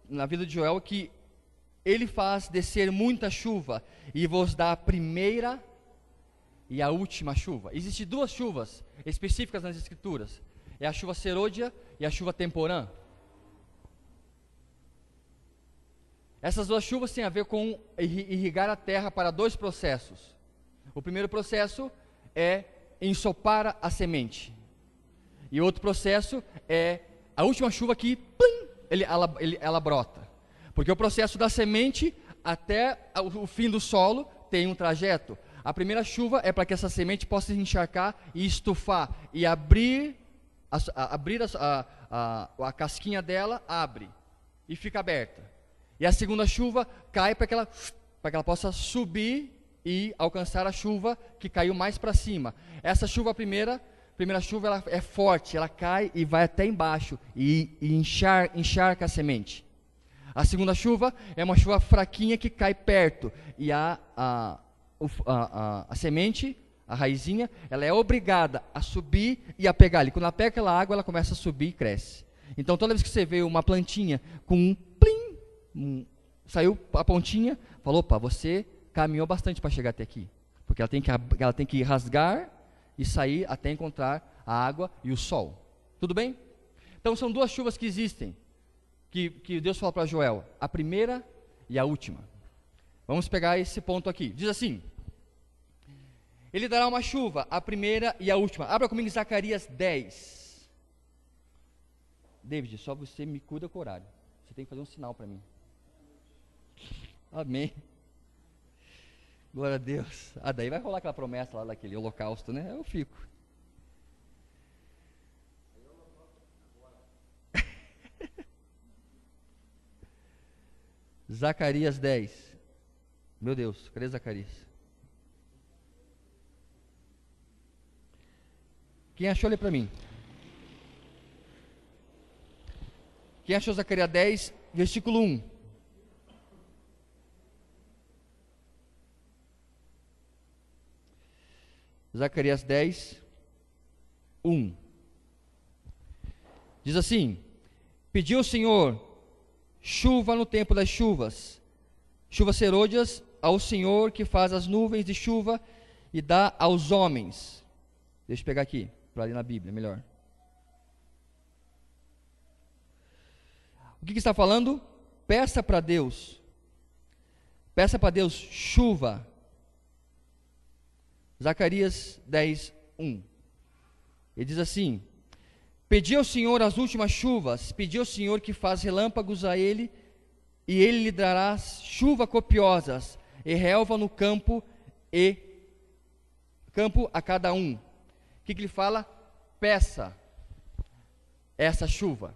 na vida de Joel que Ele faz descer muita chuva e vos dá a primeira e a última chuva. Existem duas chuvas específicas nas Escrituras. É a chuva serôdia e a chuva temporã. Essas duas chuvas têm a ver com irrigar a terra para dois processos. O primeiro processo é ensopar a semente. E outro processo é a última chuva que ela brota. Porque o processo da semente até o fim do solo tem um trajeto. A primeira chuva é para que essa semente possa se encharcar e estufar. E abrir a casquinha dela, abre e fica aberta. E a segunda chuva cai para que ela possa subir e alcançar a chuva que caiu mais para cima. Essa chuva, a primeira chuva, ela é forte, ela cai e vai até embaixo e encharca a semente. A segunda chuva é uma chuva fraquinha que cai perto e a semente, a raizinha, ela é obrigada a subir e a pegar ali. Quando ela pega aquela água, ela começa a subir e cresce. Então toda vez que você vê uma plantinha com um plim, saiu a pontinha, falou, opa, você caminhou bastante para chegar até aqui. Porque ela tem que rasgar e sair até encontrar a água e o sol. Tudo bem? Então são duas chuvas que existem, que Deus fala para Joel, a primeira e a última. Vamos pegar esse ponto aqui. Diz assim: Ele dará uma chuva, a primeira e a última. Abra comigo em Zacarias 10. David, só você me cuida com o horário. Você tem que fazer um sinal para mim. Amém. Glória a Deus. Daí vai rolar aquela promessa lá daquele holocausto, né? Eu fico. Zacarias 10. Meu Deus, cadê Zacarias? Quem achou, lê para mim. Quem achou Zacarias 10, versículo 1? Zacarias 10, 1. Diz assim: Pediu o Senhor chuva no tempo das chuvas, chuvas serôdias ao Senhor que faz as nuvens de chuva e dá aos homens. Deixa eu pegar aqui, para ler na Bíblia, melhor. O que está falando? Peça para Deus chuva. Zacarias 10, 1. Ele diz assim: Pedi ao Senhor as últimas chuvas, pedi ao Senhor que faz relâmpagos a ele, e ele lhe dará chuva copiosas, e relva no campo a cada um. O que ele fala? Peça essa chuva,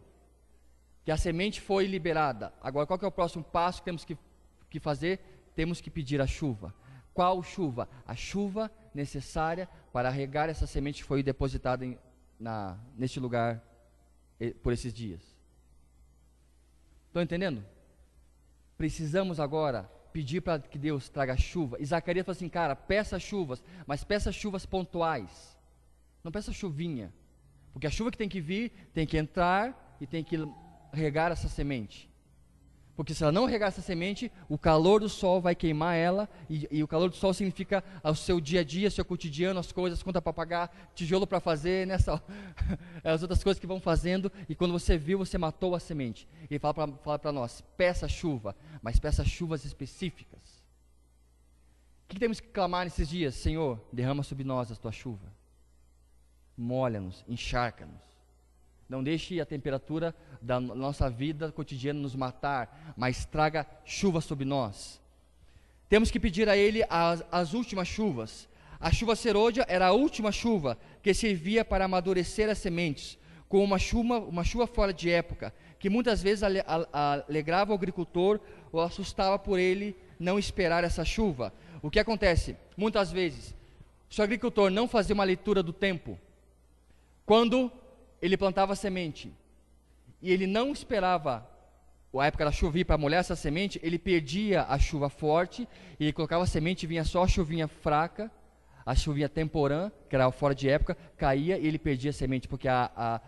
que a semente foi liberada. Agora, qual que é o próximo passo que temos que fazer? Temos que pedir a chuva. Qual chuva? A chuva necessária para regar essa semente que foi depositada neste lugar por esses dias. Estão entendendo? Precisamos agora pedir para que Deus traga chuva. E Zacarias falou assim, cara, peça chuvas, mas peça chuvas pontuais. Não peça chuvinha. Porque a chuva que tem que vir, tem que entrar e tem que regar essa semente. Porque se ela não regar essa semente, o calor do sol vai queimar ela, e o calor do sol significa o seu dia a dia, seu cotidiano, as coisas, conta para pagar, tijolo para fazer, né, as outras coisas que vão fazendo, e quando você viu, você matou a semente. Ele fala para nós, peça chuva, mas peça chuvas específicas. O que temos que clamar nesses dias? Senhor, derrama sobre nós a tua chuva, molha-nos, encharca-nos. Não deixe a temperatura da nossa vida cotidiana nos matar, mas traga chuva sobre nós. Temos que pedir a Ele as últimas chuvas. A chuva serôdia era a última chuva que servia para amadurecer as sementes, com uma chuva fora de época, que muitas vezes alegrava o agricultor ou assustava por ele não esperar essa chuva. O que acontece? Muitas vezes, se o agricultor não fazia uma leitura do tempo, quando ele plantava a semente, e ele não esperava a época da chuva vir para molhar essa semente, ele perdia a chuva forte, e ele colocava a semente e vinha só a chuvinha fraca, a chuvinha temporã, que era fora de época, caía e ele perdia a semente, porque a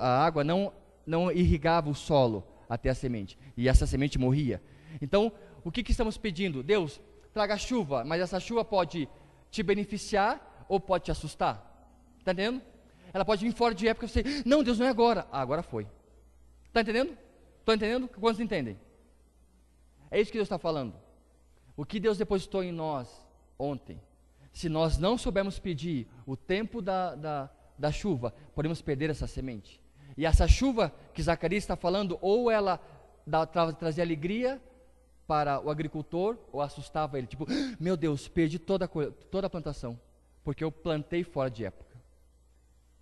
água não irrigava o solo até a semente, e essa semente morria. Então, o que estamos pedindo? Deus, traga chuva, mas essa chuva pode te beneficiar ou pode te assustar. Está entendendo? Ela pode vir fora de época e você, não, Deus não é agora. Ah, agora foi. Está entendendo? Estão entendendo? Quantos entendem? É isso que Deus está falando. O que Deus depositou em nós ontem, se nós não soubermos pedir o tempo da chuva, podemos perder essa semente. E essa chuva que Zacarias está falando, ou ela trazia alegria para o agricultor, ou assustava ele, tipo, meu Deus, perdi toda a plantação, porque eu plantei fora de época.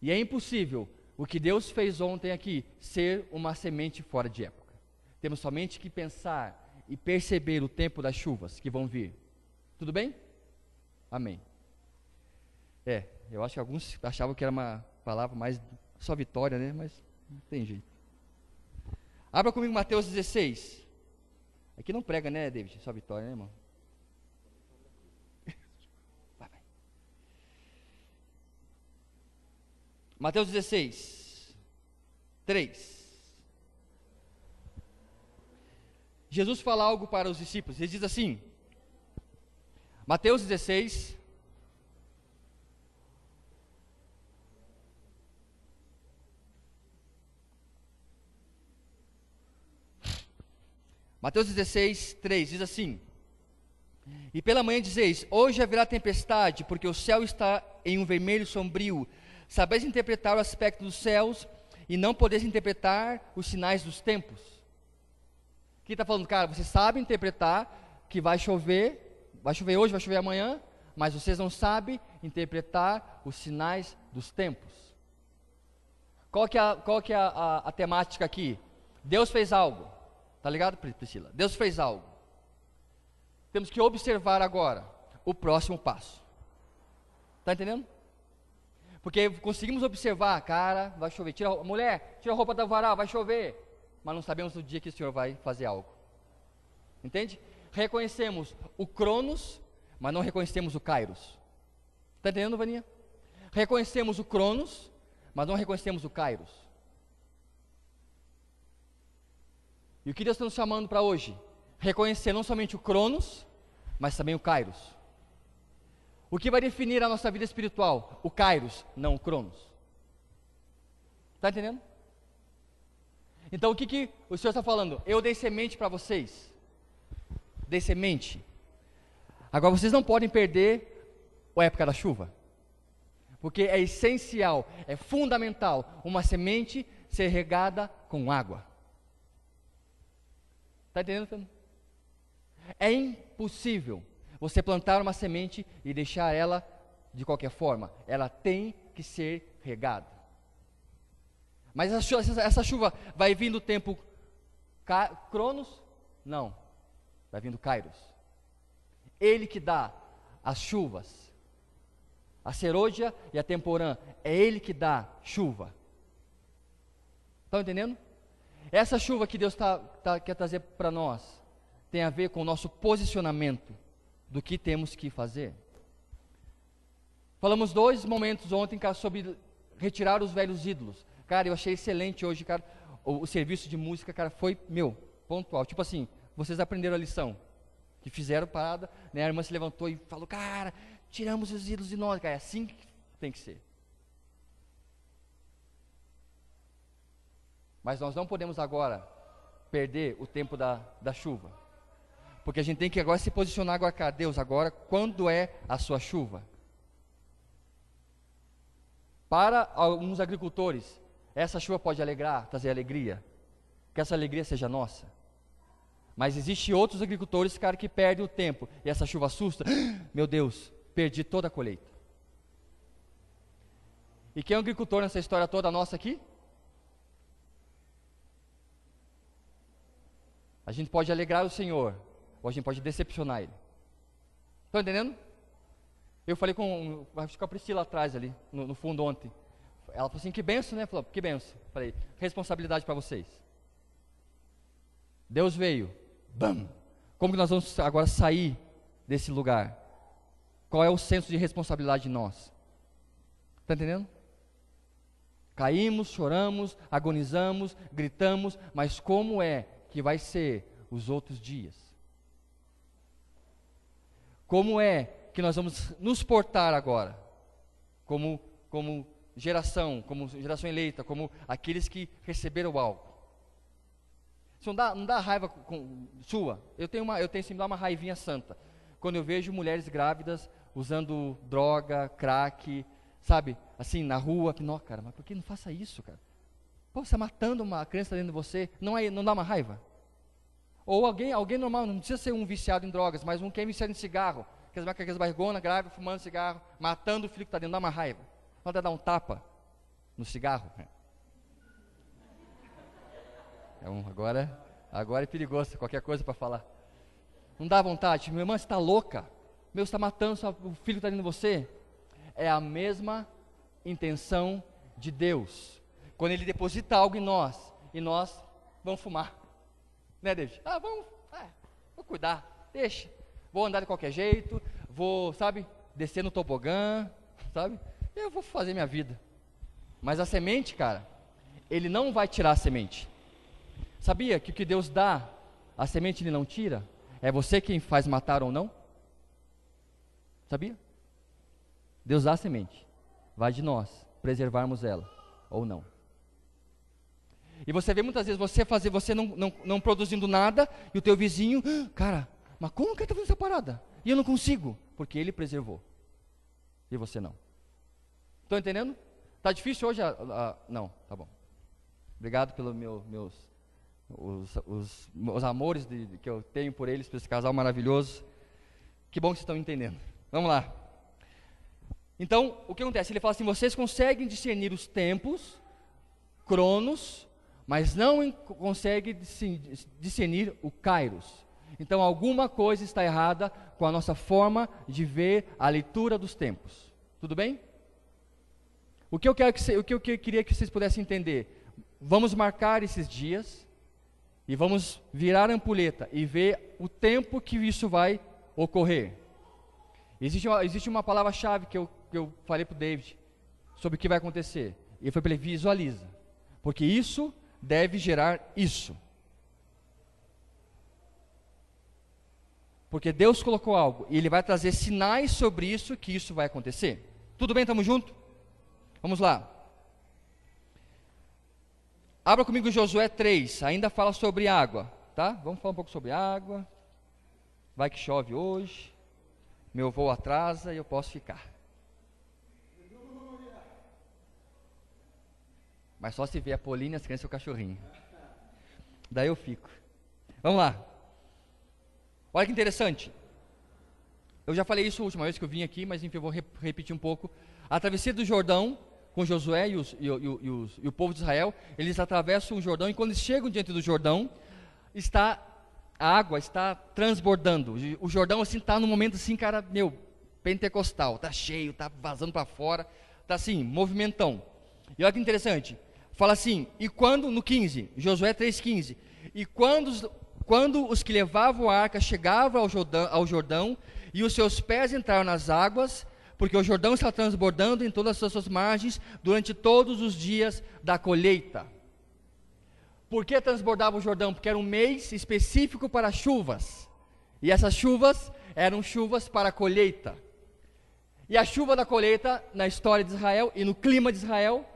E é impossível o que Deus fez ontem aqui ser uma semente fora de época. Temos somente que pensar e perceber o tempo das chuvas que vão vir. Tudo bem? Amém. Eu acho que alguns achavam que era uma palavra mais só vitória, né? Mas não tem jeito. Abra comigo Mateus 16. Aqui não prega, né, David? Só vitória, né, irmão? Vai. Mateus 16, 3. Jesus fala algo para os discípulos. Ele diz assim, Mateus 16, Mateus 16, 3, diz assim, e pela manhã dizeis, hoje haverá tempestade, porque o céu está em um vermelho sombrio, sabeis interpretar o aspecto dos céus, e não podeis interpretar os sinais dos tempos. Aqui está falando, cara, vocês sabem interpretar que vai chover hoje, vai chover amanhã, mas vocês não sabem interpretar os sinais dos tempos. Qual que é a temática aqui? Deus fez algo, tá ligado, Priscila? Deus fez algo. Temos que observar agora o próximo passo. Tá entendendo? Porque conseguimos observar, cara, vai chover, mulher, tira a roupa da varal, vai chover. Mas não sabemos o dia que o Senhor vai fazer algo. Entende? Reconhecemos o Cronos, mas não reconhecemos o Kairos. Está entendendo, Vaninha? Reconhecemos o Cronos, mas não reconhecemos o Kairos. E o que Deus está nos chamando para hoje? Reconhecer não somente o Cronos, mas também o Kairos. O que vai definir a nossa vida espiritual? O Kairos, não o Cronos. Está entendendo? Então o que o Senhor está falando? Eu dei semente para vocês. Dei semente. Agora vocês não podem perder a época da chuva. Porque é essencial, é fundamental uma semente ser regada com água. Está entendendo? É impossível você plantar uma semente e deixar ela de qualquer forma. Ela tem que ser regada. Mas essa chuva vai vir do tempo Cronos? Não, vai vir do Kairos. Ele que dá as chuvas, a serôdia e a temporã, é Ele que dá chuva. Estão entendendo? Essa chuva que Deus quer trazer para nós, tem a ver com o nosso posicionamento, do que temos que fazer. Falamos 2 momentos ontem, cara, sobre retirar os velhos ídolos. Cara, eu achei excelente hoje, cara, o serviço de música, cara, foi, pontual. Tipo assim, vocês aprenderam a lição, que fizeram parada, né? A irmã se levantou e falou, cara, tiramos os ídolos de nós, cara, é assim que tem que ser. Mas nós não podemos agora perder o tempo da chuva, porque a gente tem que agora se posicionar agora, cara, Deus, agora, quando é a sua chuva? Para alguns agricultores, essa chuva pode trazer alegria, que essa alegria seja nossa. Mas existe outros agricultores, cara, que perdem o tempo, e essa chuva assusta, meu Deus, perdi toda a colheita. E quem é o agricultor nessa história toda nossa aqui? A gente pode alegrar o Senhor, ou a gente pode decepcionar Ele. Estão entendendo? Eu falei com a Priscila atrás ali, no fundo ontem. Ela falou assim, que benção, né? Falou, que benção. Falei, responsabilidade para vocês. Deus veio, bam! Como que nós vamos agora sair desse lugar? Qual é o senso de responsabilidade de nós? Está entendendo? Caímos, choramos, agonizamos, gritamos, mas como é que vai ser os outros dias? Como é que nós vamos nos portar agora, como geração eleita, como aqueles que receberam algo? Isso não dá raiva sua? Eu tenho sempre uma raivinha santa, quando eu vejo mulheres grávidas usando droga, crack, sabe, assim, na rua, que não, cara, mas por que não faça isso, cara? Pô, você está matando uma criança dentro de você, não dá uma raiva? Ou alguém normal, não precisa ser um viciado em drogas, mas um que é viciado em cigarro, aquelas barrigonas, grávida, fumando cigarro, matando o filho que está dentro, dá uma raiva. Não dá um tapa no cigarro. Agora é perigoso, qualquer coisa para falar. Não dá vontade? Minha irmã, você está louca? Você está matando o filho que está dentro de você? É a mesma intenção de Deus. Quando Ele deposita algo em nós, e nós vamos fumar. Né, David? Vou cuidar, deixa. Vou andar de qualquer jeito, vou, sabe, descer no tobogã, sabe? Eu vou fazer minha vida. Mas a semente, cara, Ele não vai tirar a semente. Sabia que o que Deus dá, a semente Ele não tira? É você quem faz matar ou não? Sabia? Deus dá a semente. Vai de nós preservarmos ela ou não. E você vê muitas vezes você não produzindo nada, e o teu vizinho, cara, mas como que ele está fazendo essa parada? E eu não consigo, porque ele preservou. E você não. Estão entendendo? Está difícil hoje? Não, tá bom. Obrigado pelos os amores que eu tenho por eles, por esse casal maravilhoso. Que bom que vocês estão entendendo. Vamos lá. Então, o que acontece? Ele fala assim, vocês conseguem discernir os tempos, cronos, mas não conseguem discernir o kairos. Então, alguma coisa está errada com a nossa forma de ver a leitura dos tempos. Tudo bem? O que eu queria que vocês pudessem entender, vamos marcar esses dias e vamos virar a ampulheta e ver o tempo que isso vai ocorrer. Existe uma palavra-chave que eu falei para o David sobre o que vai acontecer. E foi para ele: visualiza, porque isso deve gerar isso. Porque Deus colocou algo e Ele vai trazer sinais sobre isso, que isso vai acontecer. Tudo bem? Estamos juntos? Vamos lá. Abra comigo Josué 3, ainda fala sobre água, tá? Vamos falar um pouco sobre água. Vai que chove hoje, meu voo atrasa e eu posso ficar. Mas só se vê a Pauline, as crianças e o cachorrinho. Daí eu fico. Vamos lá. Olha que interessante. Eu já falei isso a última vez que eu vim aqui, mas enfim, eu vou repetir um pouco. A travessia do Jordão, com Josué e o povo de Israel, eles atravessam o Jordão, e quando eles chegam diante do Jordão, a água está transbordando. O Jordão assim está num momento assim, cara, pentecostal, está cheio, está vazando para fora, está assim, movimentão. E olha que interessante, fala assim, e quando, no 15, Josué 3,15, e quando os que levavam a arca chegavam ao Jordão, e os seus pés entraram nas águas, porque o Jordão está transbordando em todas as suas margens durante todos os dias da colheita. Por que transbordava o Jordão? Porque era um mês específico para chuvas, e essas chuvas eram chuvas para a colheita. E a chuva da colheita, na história de Israel e no clima de Israel,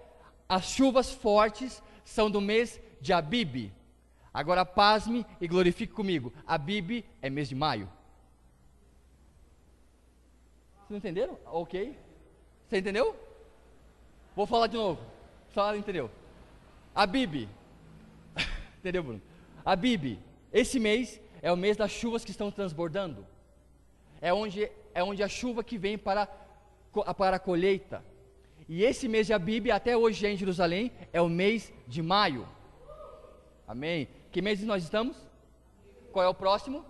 as chuvas fortes são do mês de Abib. Agora pasme e glorifique comigo, Abib é mês de maio. Vocês entenderam? Ok. Você entendeu? Vou falar de novo. Só entendeu? Abib. Entendeu, Bruno? Abib. Esse mês é o mês das chuvas que estão transbordando. É onde a chuva que vem para a colheita. E esse mês de Abib, até hoje em Jerusalém, é o mês de maio. Amém? Que mês nós estamos? Qual é o próximo?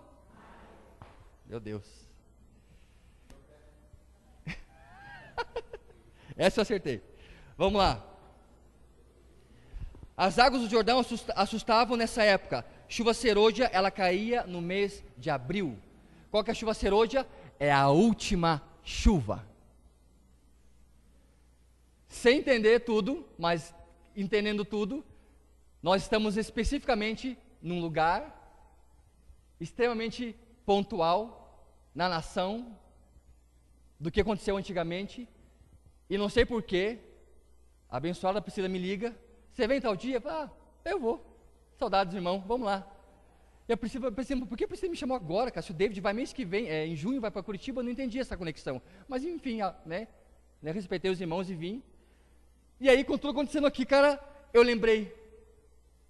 Meu Deus. Essa eu acertei. Vamos lá. As águas do Jordão assustavam nessa época. Chuva serôdia, ela caía no mês de abril. Qual que é a chuva serôdia? É a última chuva. Sem entender tudo, mas entendendo tudo, nós estamos especificamente num lugar extremamente pontual, na nação do que aconteceu antigamente, e não sei porquê, a abençoada Priscila me liga, você vem tal dia? Eu vou, saudades irmão, vamos lá. E a Priscila, por que a Priscila me chamou agora, cara? Se o David vai mês que vem, em junho vai para Curitiba, eu não entendi essa conexão, mas enfim, respeitei os irmãos e vim. E aí, com tudo acontecendo aqui, cara, eu lembrei,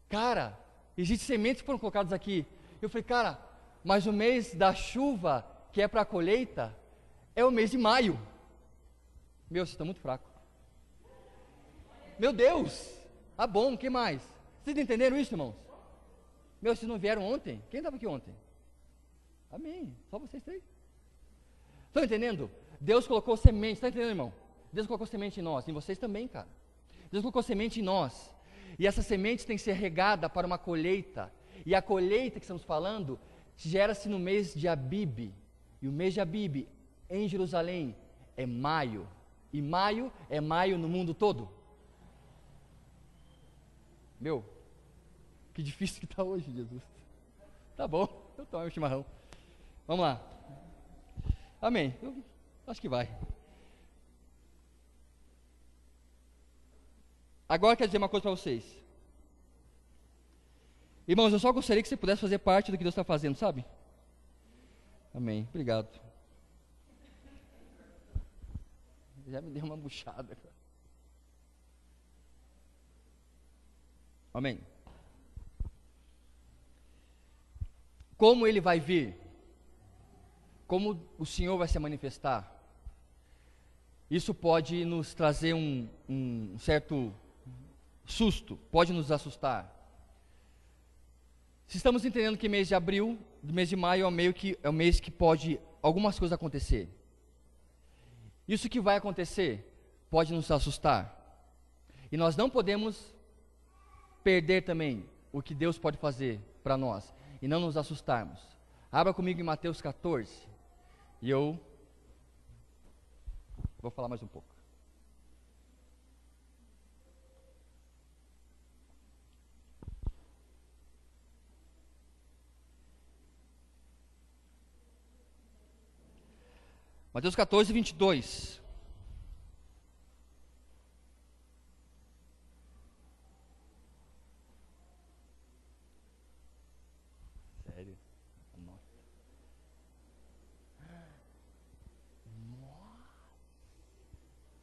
cara, existem sementes que foram colocadas aqui. Eu falei, cara, mas o mês da chuva, que é para a colheita, é o mês de maio. Meu, vocês estão muito fracos. Meu Deus, bom, o que mais? Vocês entenderam isso, irmãos? Meu, vocês não vieram ontem? Quem estava aqui ontem? Amém, só vocês três. Estão entendendo? Deus colocou semente, está entendendo, irmão? Deus colocou semente em nós, em vocês também, cara. Deus colocou semente em nós, e essa semente tem que ser regada para uma colheita, e a colheita que estamos falando, gera-se no mês de Abib, e o mês de Abib, em Jerusalém, é maio, e maio é maio no mundo todo. Meu, que difícil que está hoje, Jesus. Tá bom, eu tomo o chimarrão. Vamos lá. Amém, eu acho que vai. Agora quero dizer uma coisa para vocês. Irmãos, eu só gostaria que você pudesse fazer parte do que Deus está fazendo, sabe? Amém, obrigado. Já me deu uma buchada. Amém. Como Ele vai vir? Como o Senhor vai se manifestar? Isso pode nos trazer um certo susto, pode nos assustar. Se estamos entendendo que mês de abril, mês de maio é o mês que pode algumas coisas acontecer. Isso que vai acontecer pode nos assustar. E nós não podemos perder também o que Deus pode fazer para nós e não nos assustarmos. Abra comigo em Mateus 14 e eu vou falar mais um pouco. Mateus 14, 22. Sério? Nossa.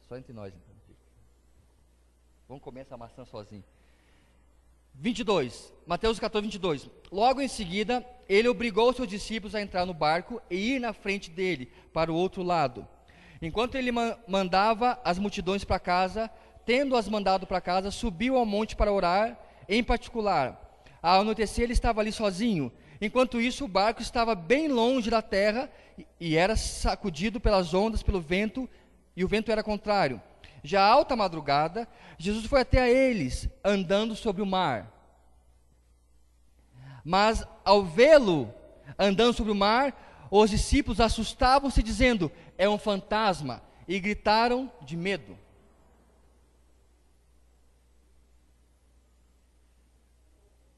Só entre nós, então. Vamos comer essa maçã sozinho. 22, Mateus 14, 22. Logo em seguida, ele obrigou seus discípulos a entrar no barco e ir na frente dele, para o outro lado. Enquanto ele mandava as multidões para casa, tendo-as mandado para casa, subiu ao monte para orar, em particular. Ao anoitecer, ele estava ali sozinho. Enquanto isso, o barco estava bem longe da terra e era sacudido pelas ondas, pelo vento, e o vento era contrário. Já à alta madrugada, Jesus foi até a eles, andando sobre o mar. Mas, ao vê-lo andando sobre o mar, os discípulos assustavam-se, dizendo, é um fantasma, e gritaram de medo.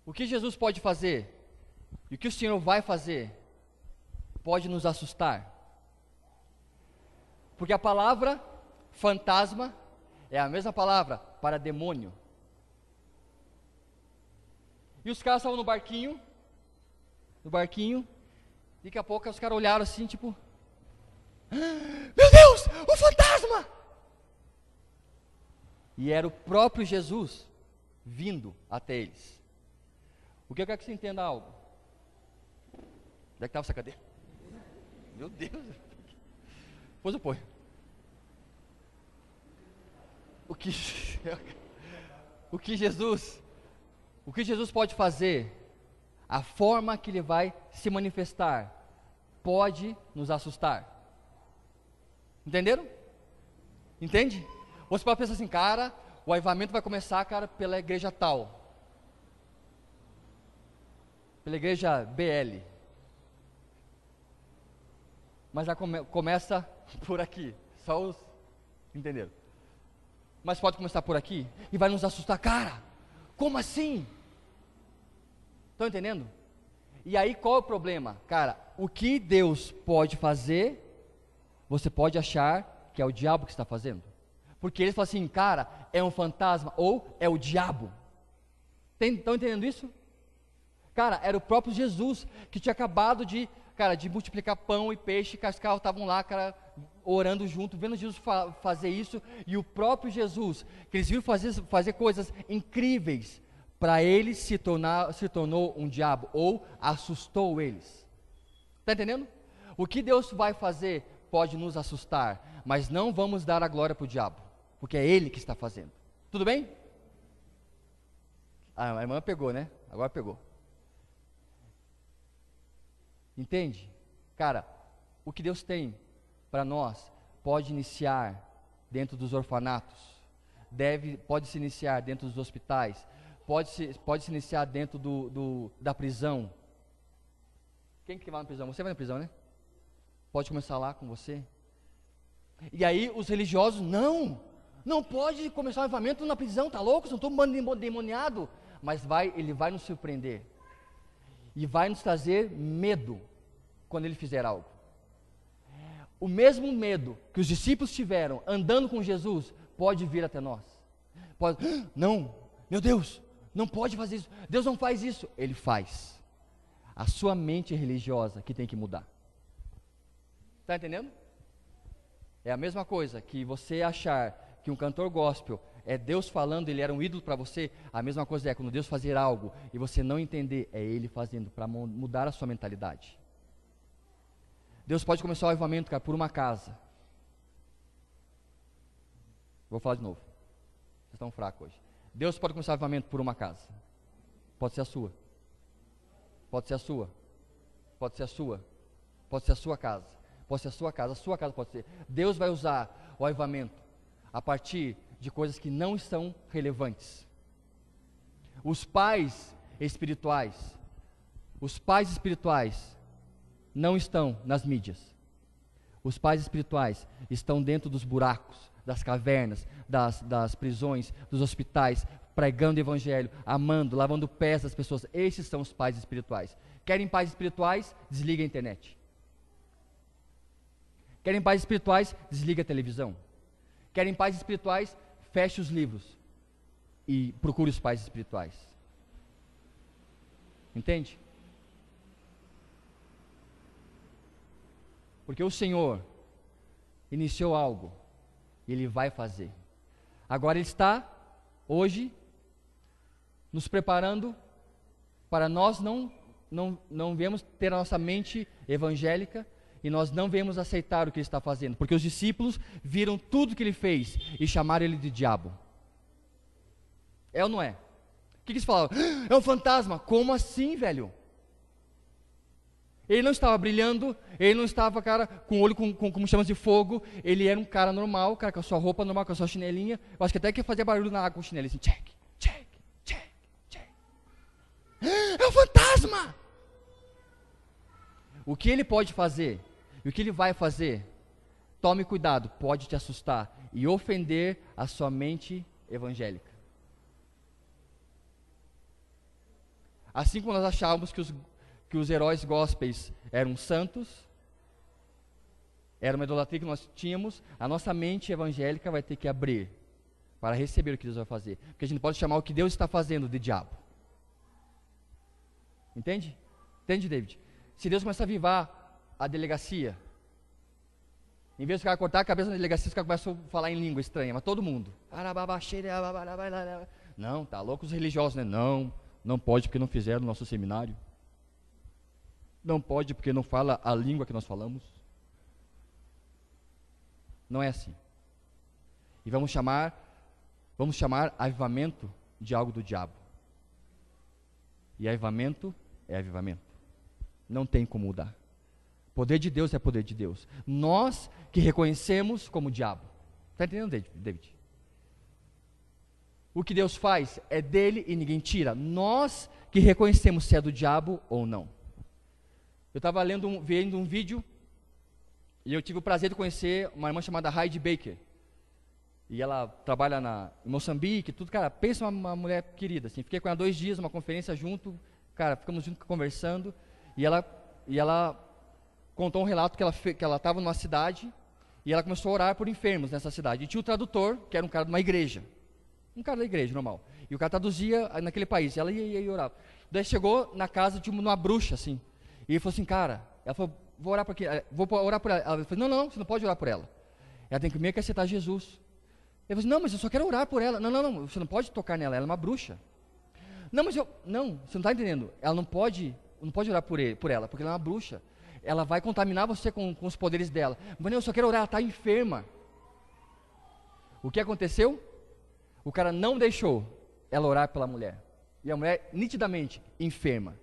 O que Jesus pode fazer, e o que o Senhor vai fazer, pode nos assustar. Porque a palavra fantasma é a mesma palavra para demônio. E os caras estavam no barquinho, daqui a pouco os caras olharam assim, tipo, meu Deus, o fantasma! E era o próprio Jesus vindo até eles. O que eu quero que você entenda algo? Onde é que estava essa cadeira? Meu Deus! Depois eu ponho. O que Jesus pode fazer, a forma que Ele vai se manifestar, pode nos assustar. Entenderam? Entende? Você pode pensar assim, cara, o avivamento vai começar, cara, pela igreja tal. Pela igreja BL. Mas já começa por aqui. Só os entenderam? Mas pode começar por aqui e vai nos assustar, cara. Como assim? Estão entendendo? E aí qual é o problema? Cara, o que Deus pode fazer você pode achar que é o diabo que está fazendo. Porque eles falam assim, cara, é um fantasma ou é o diabo. Estão entendendo isso? Cara, era o próprio Jesus que tinha acabado de multiplicar pão e peixe, que os caras estavam lá, cara, orando junto, vendo Jesus fazer isso, e o próprio Jesus, que eles viram fazer coisas incríveis, para eles se tornou um diabo, ou assustou eles. Está entendendo? O que Deus vai fazer pode nos assustar, mas não vamos dar a glória para o diabo, porque é Ele que está fazendo. Tudo bem? A irmã pegou, né? Agora pegou. Entende? Cara, o que Deus tem para nós pode iniciar dentro dos orfanatos, pode se iniciar dentro dos hospitais, pode se iniciar dentro da prisão. Quem que vai na prisão? Você vai na prisão, né? Pode começar lá com você. E aí os religiosos, não pode começar o avivamento na prisão, tá louco? São todo mundo endemoniado. Mas ele vai nos surpreender. E vai nos trazer medo quando ele fizer algo. O mesmo medo que os discípulos tiveram andando com Jesus pode vir até nós. Não, meu Deus, não pode fazer isso. Deus não faz isso. Ele faz. A sua mente religiosa que tem que mudar. Está entendendo? É a mesma coisa que você achar que um cantor gospel é Deus falando, ele era um ídolo para você. A mesma coisa é quando Deus fazer algo e você não entender, é Ele fazendo para mudar a sua mentalidade. Deus pode começar o avivamento, cara, por uma casa. Vou falar de novo. Vocês estão fracos hoje. Deus pode começar o avivamento por uma casa. Pode ser a sua. Pode ser a sua. Pode ser a sua. Pode ser a sua casa. Pode ser a sua casa. A sua casa pode ser. Deus vai usar o avivamento a partir de coisas que não são relevantes. Os pais espirituais não estão nas mídias. Os pais espirituais estão dentro dos buracos, das cavernas, das prisões, dos hospitais, pregando o evangelho, amando, lavando pés das pessoas. Esses são os pais espirituais. Querem pais espirituais? Desliga a internet. Querem pais espirituais? Desliga a televisão. Querem pais espirituais? Feche os livros e procure os pais espirituais. Entende? Porque o Senhor iniciou algo, Ele vai fazer. Agora Ele está, hoje, nos preparando para nós não viemos ter a nossa mente evangélica e nós não viemos aceitar o que Ele está fazendo, porque os discípulos viram tudo que Ele fez e chamaram Ele de diabo. É ou não é? O que eles falavam? É um fantasma. Como assim, velho? Ele não estava brilhando, ele não estava, cara, com o olho com chamas de fogo, ele era um cara normal, cara, com a sua roupa normal, com a sua chinelinha. Eu acho que até que fazia barulho na água com o chinelo, assim, check, check, check, check. É um fantasma! O que ele pode fazer, e o que ele vai fazer, tome cuidado, pode te assustar e ofender a sua mente evangélica. Assim como nós achávamos que os heróis gospels eram santos, era uma idolatria que nós tínhamos, a nossa mente evangélica vai ter que abrir para receber o que Deus vai fazer. Porque a gente pode chamar o que Deus está fazendo de diabo. Entende? Entende, David? Se Deus começar a avivar a delegacia, em vez de ficar cortar a cabeça na delegacia, os caras começam a falar em língua estranha, mas todo mundo. Não, tá louco os religiosos, né? Não pode porque não fizeram o nosso seminário. Não pode porque não fala a língua que nós falamos. Não é assim. E vamos chamar avivamento de algo do diabo. E avivamento é avivamento. Não tem como mudar. Poder de Deus é poder de Deus. Nós que reconhecemos como diabo. Está entendendo, David? O que Deus faz é dele e ninguém tira. Nós que reconhecemos se é do diabo ou não. Eu estava vendo um vídeo e eu tive o prazer de conhecer uma irmã chamada Heidi Baker. E ela trabalha em Moçambique, tudo, cara, pensa uma mulher querida, assim. Fiquei com ela 2 dias, uma conferência junto, cara, ficamos juntos conversando. E ela contou um relato que ela estava numa cidade E ela começou a orar por enfermos nessa cidade. E tinha o tradutor, que era um cara de uma igreja. Um cara da igreja, normal. E o cara traduzia naquele país. E ela ia e orava. Daí chegou na casa de uma bruxa, assim. E ele falou assim, cara, ela falou, vou orar por ela. Ela falou, não, você não pode orar por ela. Ela tem que meio que aceitar Jesus. Ele falou assim, não, mas eu só quero orar por ela. Não, você não pode tocar nela, ela é uma bruxa. Não, você não está entendendo. Ela não pode orar por ela, porque ela é uma bruxa. Ela vai contaminar você com os poderes dela. Mas eu só quero orar, ela está enferma. O que aconteceu? O cara não deixou ela orar pela mulher. E a mulher, nitidamente, enferma.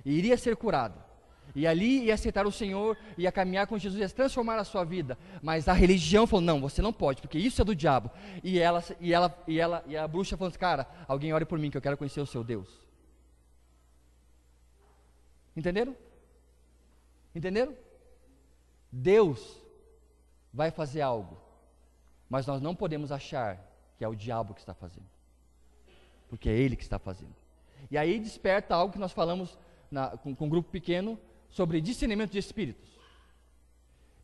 E iria ser curada. E ali ia aceitar o Senhor, ia caminhar com Jesus, ia transformar a sua vida. Mas a religião falou, não, você não pode, porque isso é do diabo. E a bruxa falou assim, cara, alguém ore por mim, que eu quero conhecer o seu Deus. Entenderam? Entenderam? Deus vai fazer algo, mas nós não podemos achar que é o diabo que está fazendo, porque é ele que está fazendo. E aí desperta algo que nós falamos com um grupo pequeno, sobre discernimento de espíritos.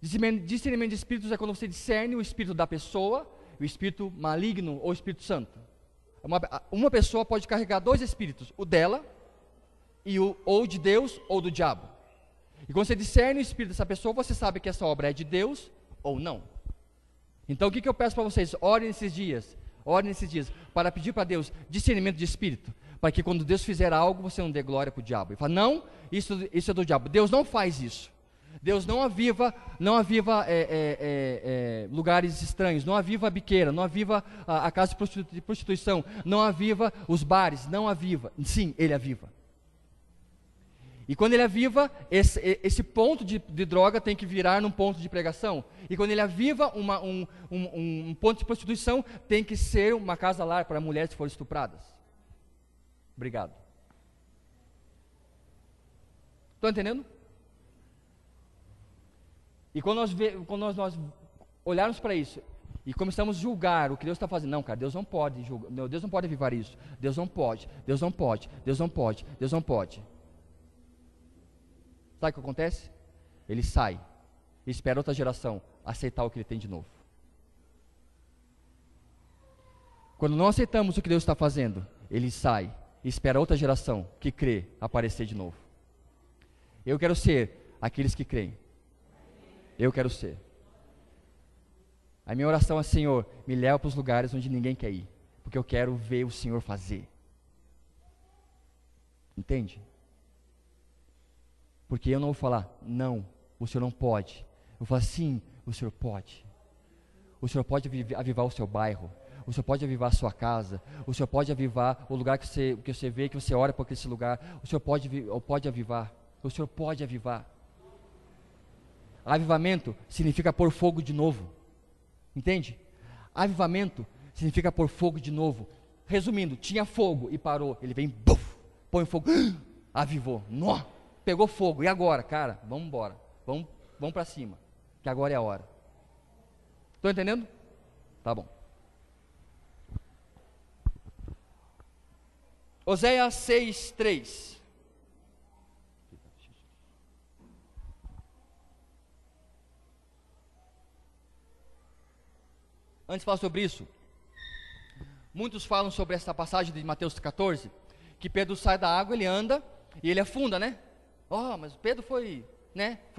Discernimento de espíritos é quando você discerne o espírito da pessoa, o espírito maligno ou o Espírito Santo. Uma pessoa pode carregar dois espíritos, o dela, ou de Deus ou do diabo. E quando você discerne o espírito dessa pessoa, você sabe que essa obra é de Deus ou não. Então o que eu peço para vocês? Orem nesses dias para pedir para Deus discernimento de espírito, para que quando Deus fizer algo, você não dê glória para o diabo. E fala, não, isso é do diabo. Deus não faz isso. Deus não aviva lugares estranhos, não aviva a biqueira, não aviva a casa de prostituição, não aviva os bares, não aviva. Sim, Ele aviva. E quando Ele aviva, esse ponto de droga tem que virar num ponto de pregação. E quando Ele aviva um ponto de prostituição, tem que ser uma casa-lar para mulheres que foram estupradas. Obrigado. Estão entendendo? E quando nós olharmos para isso e começamos a julgar o que Deus está fazendo, não, cara, Deus não pode julgar, Deus não pode avivar isso, Deus não pode. Sabe o que acontece? Ele sai e espera outra geração aceitar o que ele tem de novo. Quando não aceitamos o que Deus está fazendo, ele sai e espera outra geração que crê aparecer de novo. Eu quero ser aqueles que creem. Eu quero ser. A minha oração é, Senhor, me leva para os lugares onde ninguém quer ir, porque eu quero ver o Senhor fazer. Entende? Porque eu não vou falar, não, o Senhor não pode. Eu vou falar, sim, o Senhor pode. O Senhor pode avivar o seu bairro. O Senhor pode avivar a sua casa. O Senhor pode avivar o lugar que você vê, que você ora para esse lugar. O Senhor pode avivar. O Senhor pode avivar. Avivamento significa pôr fogo de novo. Entende? Avivamento significa pôr fogo de novo. Resumindo, tinha fogo e parou. Ele vem, buf, põe fogo, avivou. Nó, pegou fogo. E agora, cara? Vamos embora. Vamos para cima. Que agora é a hora. Estão entendendo? Tá bom. Oséias 6:3. Antes de falar sobre isso, muitos falam sobre essa passagem de Mateus 14, que Pedro sai da água, ele anda e ele afunda, né? Mas Pedro foi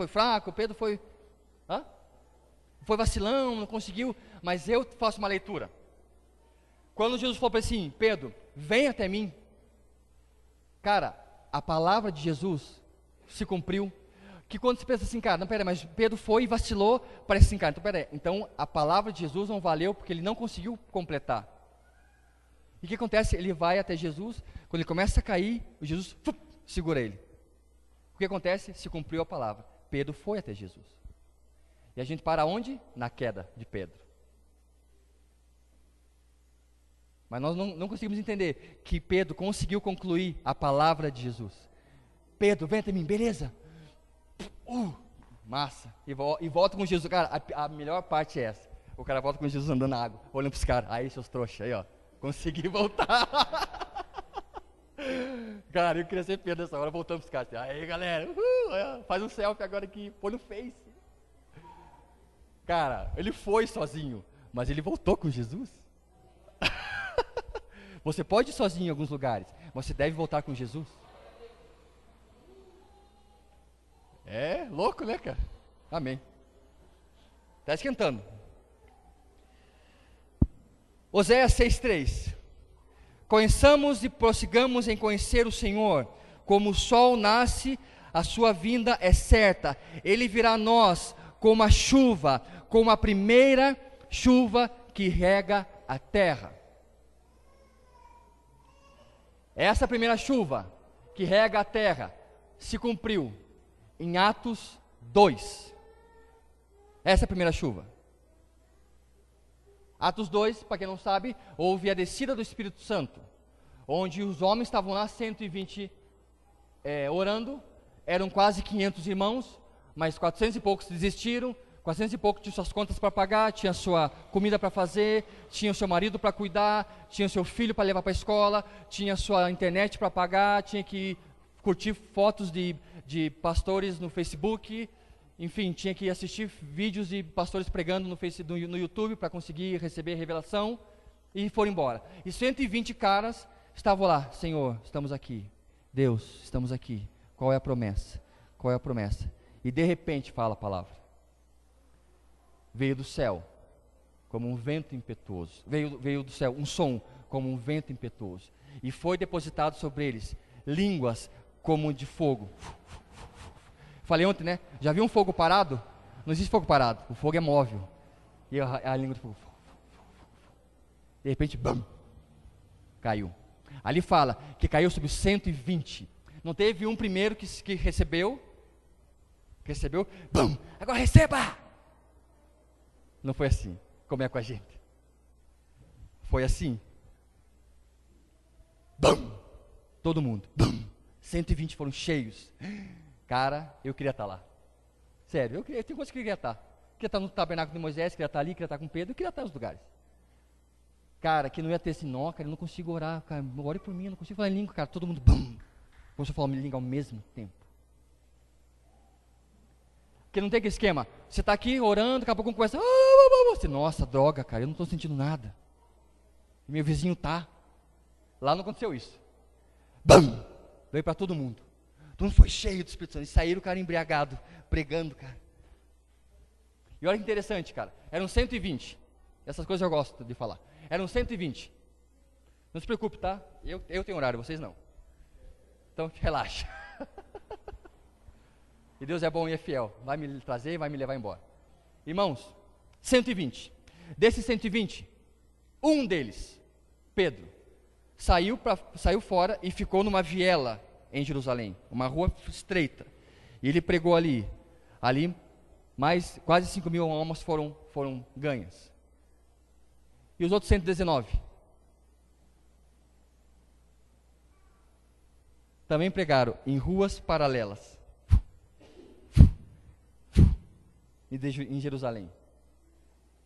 fraco, Pedro foi vacilão, não conseguiu, mas eu faço uma leitura. Quando Jesus falou para ele assim, Pedro, vem até mim, cara, a palavra de Jesus se cumpriu. Que quando você pensa assim, cara, não, peraí, mas Pedro foi e vacilou, parece assim, cara, então peraí, então a palavra de Jesus não valeu porque ele não conseguiu completar. E o que acontece? Ele vai até Jesus, quando ele começa a cair, o Jesus segura ele. O que acontece? Se cumpriu a palavra. Pedro foi até Jesus. E a gente para onde? Na queda de Pedro. Mas nós não conseguimos entender que Pedro conseguiu concluir a palavra de Jesus. Pedro, vem até mim, beleza? Massa. E volta com Jesus. Cara, a melhor parte é essa. O cara volta com Jesus andando na água, olhando para os caras. Aí, seus trouxas, aí ó, consegui voltar. Cara, eu queria ser Pedro nessa hora, voltando para os caras. Aí galera, faz um selfie agora aqui, põe no Face. Cara, ele foi sozinho, mas ele voltou com Jesus. Você pode ir sozinho em alguns lugares, mas você deve voltar com Jesus. É louco, né, cara? Amém. Está esquentando. Oséias 6:3. Conheçamos e prossigamos em conhecer o Senhor. Como o sol nasce, a sua vinda é certa. Ele virá a nós como a chuva, como a primeira chuva que rega a terra. Essa primeira chuva que rega a terra se cumpriu em Atos 2. Essa é a primeira chuva. Atos 2, para quem não sabe, houve a descida do Espírito Santo, onde os homens estavam lá, 120 orando, eram quase 500 irmãos, mas 400 e poucos desistiram, 400 e poucos tinham suas contas para pagar, tinha sua comida para fazer, tinha o seu marido para cuidar, tinha o seu filho para levar para a escola, tinha sua internet para pagar, tinha que curtir fotos de pastores no Facebook, enfim, tinha que assistir vídeos de pastores pregando no YouTube para conseguir receber revelação, e foram embora. E 120 caras estavam lá: Senhor, estamos aqui. Deus, estamos aqui. Qual é a promessa? Qual é a promessa? E de repente fala a palavra. Veio do céu como um vento impetuoso. Veio do céu um som como um vento impetuoso. E foi depositado sobre eles línguas como de fogo. Falei ontem, né? Já viu um fogo parado? Não existe fogo parado. O fogo é móvel. E a língua de fogo. De repente, bam! Caiu. Ali fala que caiu sobre os 120. Não teve um primeiro que recebeu, bam! Agora receba! Não foi assim, como é com a gente. Foi assim. Bam! Todo mundo. Bam! 120 foram cheios. Cara, eu queria estar lá. Sério, eu tenho coisa que eu queria estar. Queria estar no tabernáculo de Moisés, queria estar ali, queria estar com Pedro, eu queria estar nos lugares. Cara, que não ia ter esse nó, cara, eu não consigo orar, cara, ore por mim, eu não consigo falar em língua, cara, todo mundo, bum, começou a falar em língua ao mesmo tempo. Porque não tem aquele esquema, você está aqui orando, daqui a pouco começa, você, nossa, droga, cara, eu não estou sentindo nada. E meu vizinho tá. Lá não aconteceu isso. Bum, veio para todo mundo. Todo mundo foi cheio do Espírito Santo, e saíram, cara, embriagado, pregando, cara. E olha que interessante, cara, eram 120, essas coisas eu gosto de falar. Eram 120. Não se preocupe, tá? Eu tenho horário, vocês não. Então, relaxa. E Deus é bom e é fiel. Vai me trazer e vai me levar embora. Irmãos, 120. Desses 120, um deles, Pedro, saiu fora e ficou numa viela em Jerusalém. Uma rua estreita. E ele pregou ali. Ali, mais quase 5.000 almas foram ganhas. E os outros 119? Também pregaram em ruas paralelas. Em Jerusalém.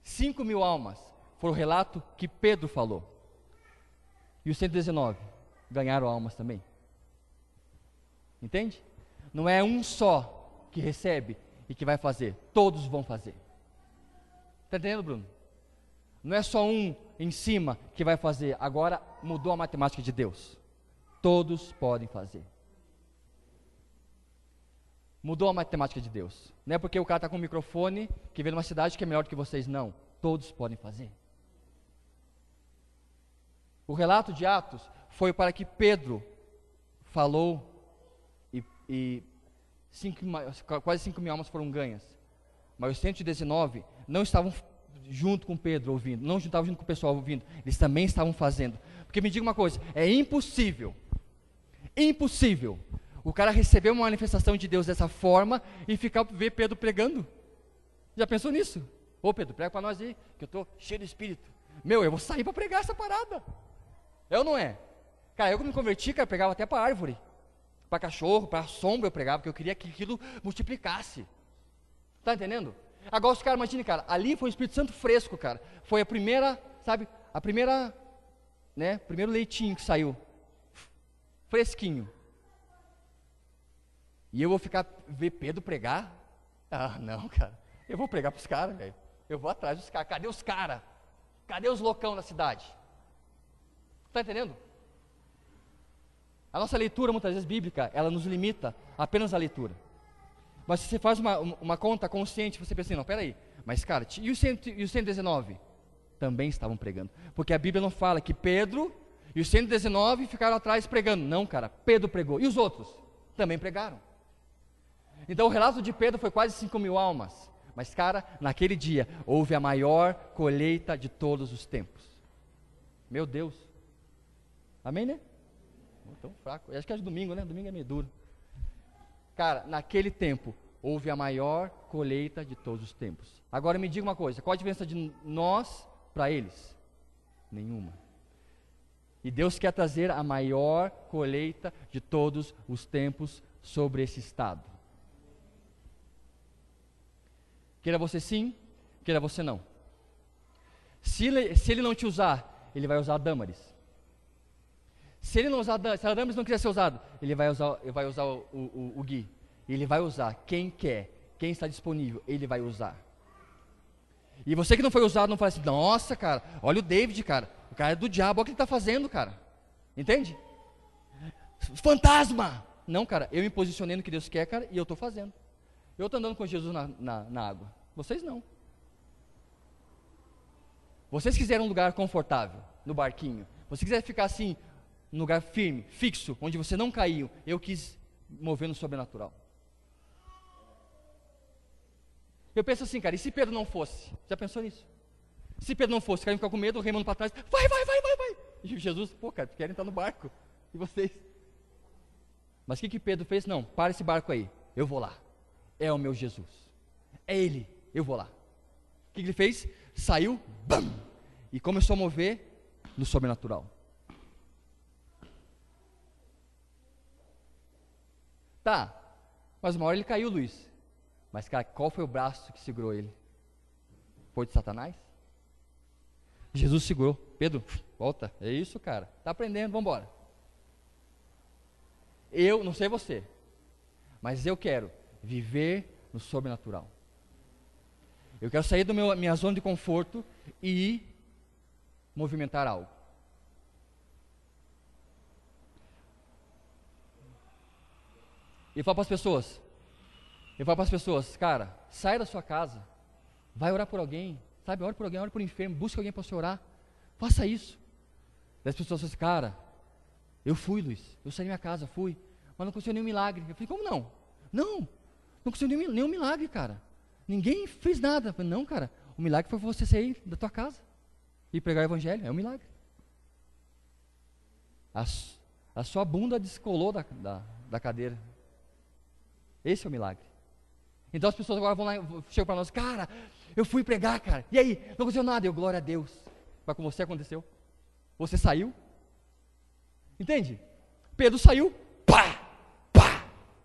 5.000 almas. Foi o relato que Pedro falou. E os 119 ganharam almas também. Entende? Não é um só que recebe e que vai fazer. Todos vão fazer. Está entendendo, Bruno? Não é só um em cima que vai fazer. Agora mudou a matemática de Deus. Todos podem fazer. Mudou a matemática de Deus. Não é porque o cara está com um microfone que vem numa cidade que é melhor do que vocês, não. Todos podem fazer. O relato de Atos foi para que Pedro falou e quase 5.000 almas foram ganhas. Mas os 119 não estavam junto com Pedro ouvindo, não estavam junto com o pessoal ouvindo, eles também estavam fazendo. Porque me diga uma coisa, é impossível o cara receber uma manifestação de Deus dessa forma e ver Pedro pregando. Já pensou nisso? Ô Pedro, prega para nós aí, que eu estou cheio de espírito. Eu vou sair para pregar essa parada. É ou não é? Cara, eu quando me converti, cara, eu pregava até para árvore, para cachorro, para sombra eu pregava, porque eu queria que aquilo multiplicasse. Tá entendendo? Agora os caras, imagine, cara, ali foi o Espírito Santo fresco, cara. Foi a primeira, sabe, primeiro leitinho que saiu. Fresquinho. E eu vou ver Pedro pregar? Ah, não, cara. Eu vou pregar para os caras, velho. eu vou atrás dos caras. Cadê os caras? Cadê os loucão da cidade? Está entendendo? A nossa leitura, muitas vezes bíblica, ela nos limita apenas à leitura. Mas se você faz uma conta consciente, você pensa assim, não, peraí, mas cara, e os 119? Também estavam pregando. Porque a Bíblia não fala que Pedro e os 119 ficaram atrás pregando. Não, cara, Pedro pregou. E os outros? Também pregaram. Então o relato de Pedro foi quase 5.000 almas. Mas, cara, naquele dia houve a maior colheita de todos os tempos. Meu Deus. Amém, né? Tão fraco. Eu acho que é de domingo, né? Domingo é meio duro. Cara, naquele tempo houve a maior colheita de todos os tempos. Agora me diga uma coisa, qual a diferença de nós para eles? Nenhuma. E Deus quer trazer a maior colheita de todos os tempos sobre esse estado. Queira você sim, queira você não. Se ele não te usar, ele vai usar Dâmaris. Se ele não usar, se a Dâmaris não quiser ser usado, ele vai usar o Gui. Ele vai usar quem quer, quem está disponível, ele vai usar. E você que não foi usado, não fala assim, nossa, cara, olha o David, cara, o cara é do diabo, olha o que ele está fazendo, cara. Entende? Fantasma! Não, cara, eu me posicionei no que Deus quer, cara, e eu estou fazendo. Eu estou andando com Jesus na água. Vocês não. Vocês quiserem um lugar confortável, no barquinho. Vocês quiserem ficar assim, num lugar firme, fixo, onde você não caiu. Eu quis mover no sobrenatural. Eu penso assim, cara, e se Pedro não fosse? Já pensou nisso? Se Pedro não fosse, querem ficar com medo, remando para trás. Vai. E Jesus, pô, cara, querem estar no barco. E vocês? Mas o que Pedro fez? Não, para esse barco aí. Eu vou lá. É o meu Jesus. É Ele. Eu vou lá. O que ele fez? Saiu, bam, e começou a mover no sobrenatural. Tá, mas uma hora ele caiu, Luiz. Mas, cara, qual foi o braço que segurou ele? Foi de Satanás? Jesus segurou. Pedro, volta. É isso, cara. Tá aprendendo, vamos embora. Eu, não sei você, mas eu quero viver no sobrenatural. Eu quero sair da minha zona de conforto e movimentar algo. Eu falo para as pessoas, cara, sai da sua casa, vai orar por alguém, sabe, ore por alguém, ore por um enfermo, busque alguém para você orar, faça isso. E as pessoas falam assim, cara, eu fui, Luiz, eu saí da minha casa, fui, mas não aconteceu nenhum milagre. Eu falei, como não? Não aconteceu nenhum milagre, cara. Ninguém fez nada. Eu falei, não, cara, o milagre foi você sair da tua casa e pregar o evangelho, é um milagre. A sua bunda descolou da cadeira. Esse é o milagre. Então as pessoas agora vão lá, chegam para nós, cara, eu fui pregar, cara, e aí, não aconteceu nada. Eu, glória a Deus. Mas com você aconteceu. Você saiu. Entende? Pedro saiu,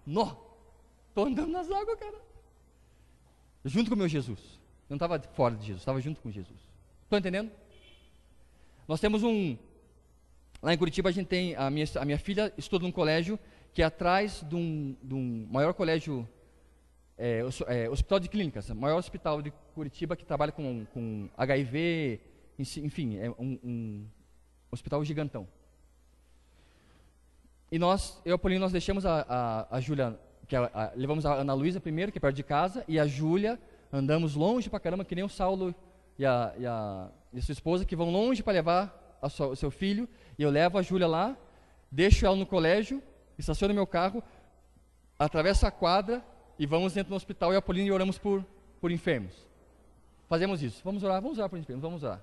nó. Estou andando nas águas, cara. Junto com o meu Jesus. Eu não estava fora de Jesus, estava junto com Jesus. Estão entendendo? Nós temos lá em Curitiba a gente tem, a minha filha estuda num colégio que é atrás de um maior colégio, hospital de clínicas, o maior hospital de Curitiba que trabalha com HIV, enfim, é um hospital gigantão. E eu e a Paulinho, nós deixamos a Júlia, levamos a Ana Luísa primeiro, que é perto de casa, e a Júlia, andamos longe pra caramba, que nem o Saulo e a sua esposa, que vão longe para levar o seu filho, e eu levo a Júlia lá, deixo ela no colégio, estaciono meu carro, atravesso a quadra, e vamos dentro do hospital, e a Paulinho e oramos por enfermos. Fazemos isso, vamos orar por enfermos, vamos orar.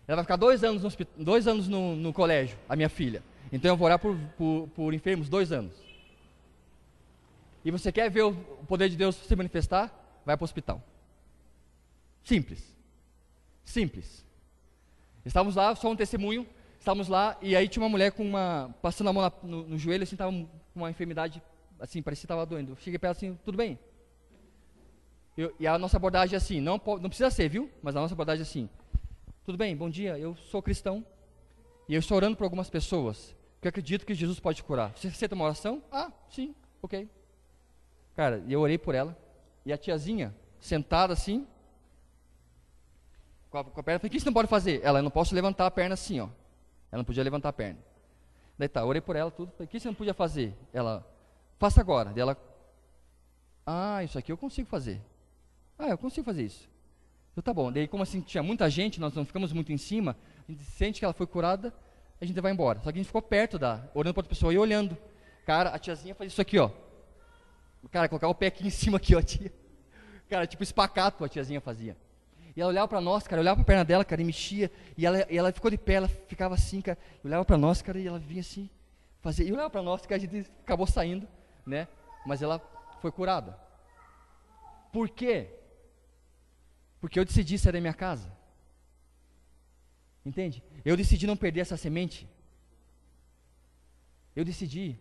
Ela vai ficar 2 anos no colégio, a minha filha. Então eu vou orar por enfermos 2 anos. E você quer ver o poder de Deus se manifestar? Vai para o hospital. Simples. Estávamos lá, só um testemunho. Estávamos lá e aí tinha uma mulher passando a mão no joelho, assim, estava com uma enfermidade, assim, parecia que estava doendo. Eu cheguei para ela assim, tudo bem? E a nossa abordagem é assim, não precisa ser, viu? Mas a nossa abordagem é assim, tudo bem, bom dia, eu sou cristão e eu estou orando por algumas pessoas que eu acredito que Jesus pode curar. Você aceita uma oração? Ah, sim, ok. Cara, eu orei por ela, e a tiazinha, sentada assim, com a perna. Eu falei, o que você não pode fazer? Ela, eu não posso levantar a perna assim, ó. Ela não podia levantar a perna. Daí tá, orei por ela, tudo. Falei, o que você não podia fazer? Ela, faça agora. Daí ela, isso aqui eu consigo fazer. Eu consigo fazer isso. Então tá bom. Daí, como assim tinha muita gente, nós não ficamos muito em cima, a gente sente que ela foi curada, a gente vai embora. Só que a gente ficou perto olhando para outra pessoa e olhando. Cara, a tiazinha fazia isso aqui, ó. Cara, colocava o pé aqui em cima aqui, ó, tia. Cara, tipo espacato a tiazinha fazia. E ela olhava para nós, cara, olhava para a perna dela, cara, e mexia. E ela ficou de pé, ela ficava assim, cara. Olhava para nós, cara, e ela vinha assim, fazia. E olhava para nós, que a gente acabou saindo, né? Mas ela foi curada. Por quê? Porque eu decidi sair da minha casa. Entende? Eu decidi não perder essa semente. Eu decidi.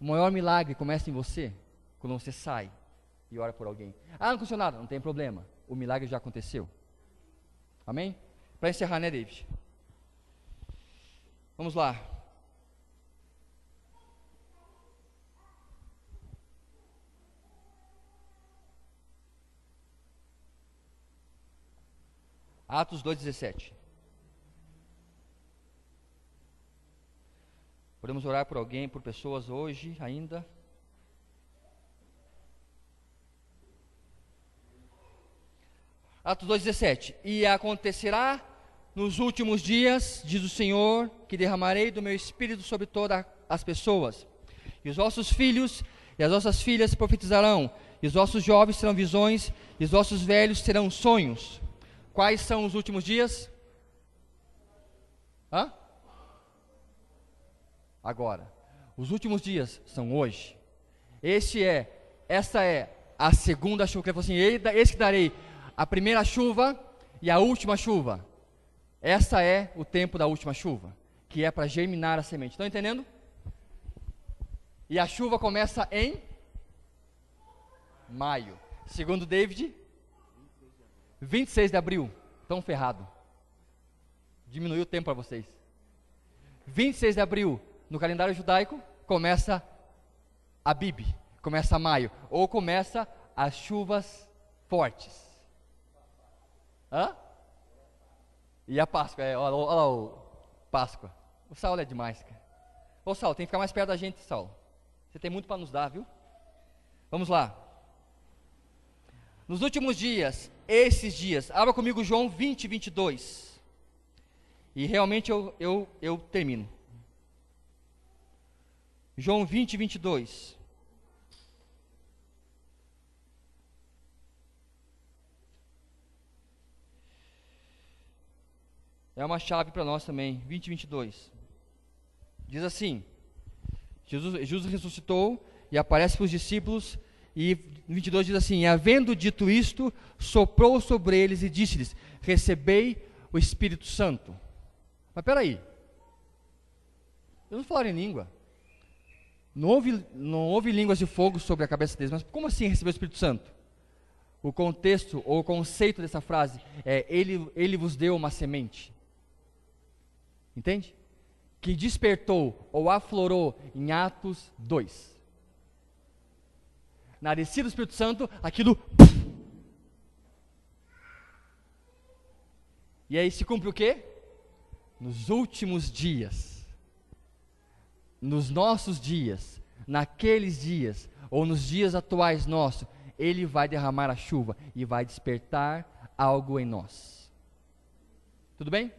O maior milagre começa em você, quando você sai e ora por alguém. Não aconteceu nada, não tem problema. O milagre já aconteceu. Amém? Para encerrar, né, David? Vamos lá. Atos 2,17. Podemos orar por alguém, por pessoas hoje ainda? Atos 2,17. E acontecerá nos últimos dias, diz o Senhor, que derramarei do meu espírito sobre todas as pessoas. E os vossos filhos e as vossas filhas profetizarão, e os vossos jovens terão visões, e os vossos velhos terão sonhos. Quais são os últimos dias? Agora. Os últimos dias são hoje. Esta é a segunda chuva. Ele falou assim, eis que darei a primeira chuva e a última chuva. Essa é o tempo da última chuva, que é para germinar a semente. Estão entendendo? E a chuva começa em maio. Segundo David, 26 de abril. Estão ferrado. Diminuiu o tempo para vocês. 26 de abril, no calendário judaico, começa a Bib, começa maio, ou começa as chuvas fortes. E a Páscoa, olha lá o Páscoa. O Saulo é demais, cara. Ô Saulo, tem que ficar mais perto da gente, Saulo. Você tem muito para nos dar, viu? Vamos lá. Nos últimos dias, esses dias, abra comigo João 20, 22. E realmente eu termino. João 20, 22. É uma chave para nós também, 20, 22. Diz assim, Jesus ressuscitou e aparece para os discípulos, e 22 diz assim, e havendo dito isto, soprou sobre eles e disse-lhes, recebei o Espírito Santo. Mas peraí, eu não falaram em língua, não houve línguas de fogo sobre a cabeça deles, mas como assim receber o Espírito Santo? O contexto, ou o conceito dessa frase é, ele vos deu uma semente. Entende? Que despertou ou aflorou em Atos 2. Na descida do Espírito Santo, aquilo... E aí se cumpre o quê? Nos últimos dias. Nos nossos dias. Naqueles dias. Ou nos dias atuais nossos. Ele vai derramar a chuva. E vai despertar algo em nós. Tudo bem?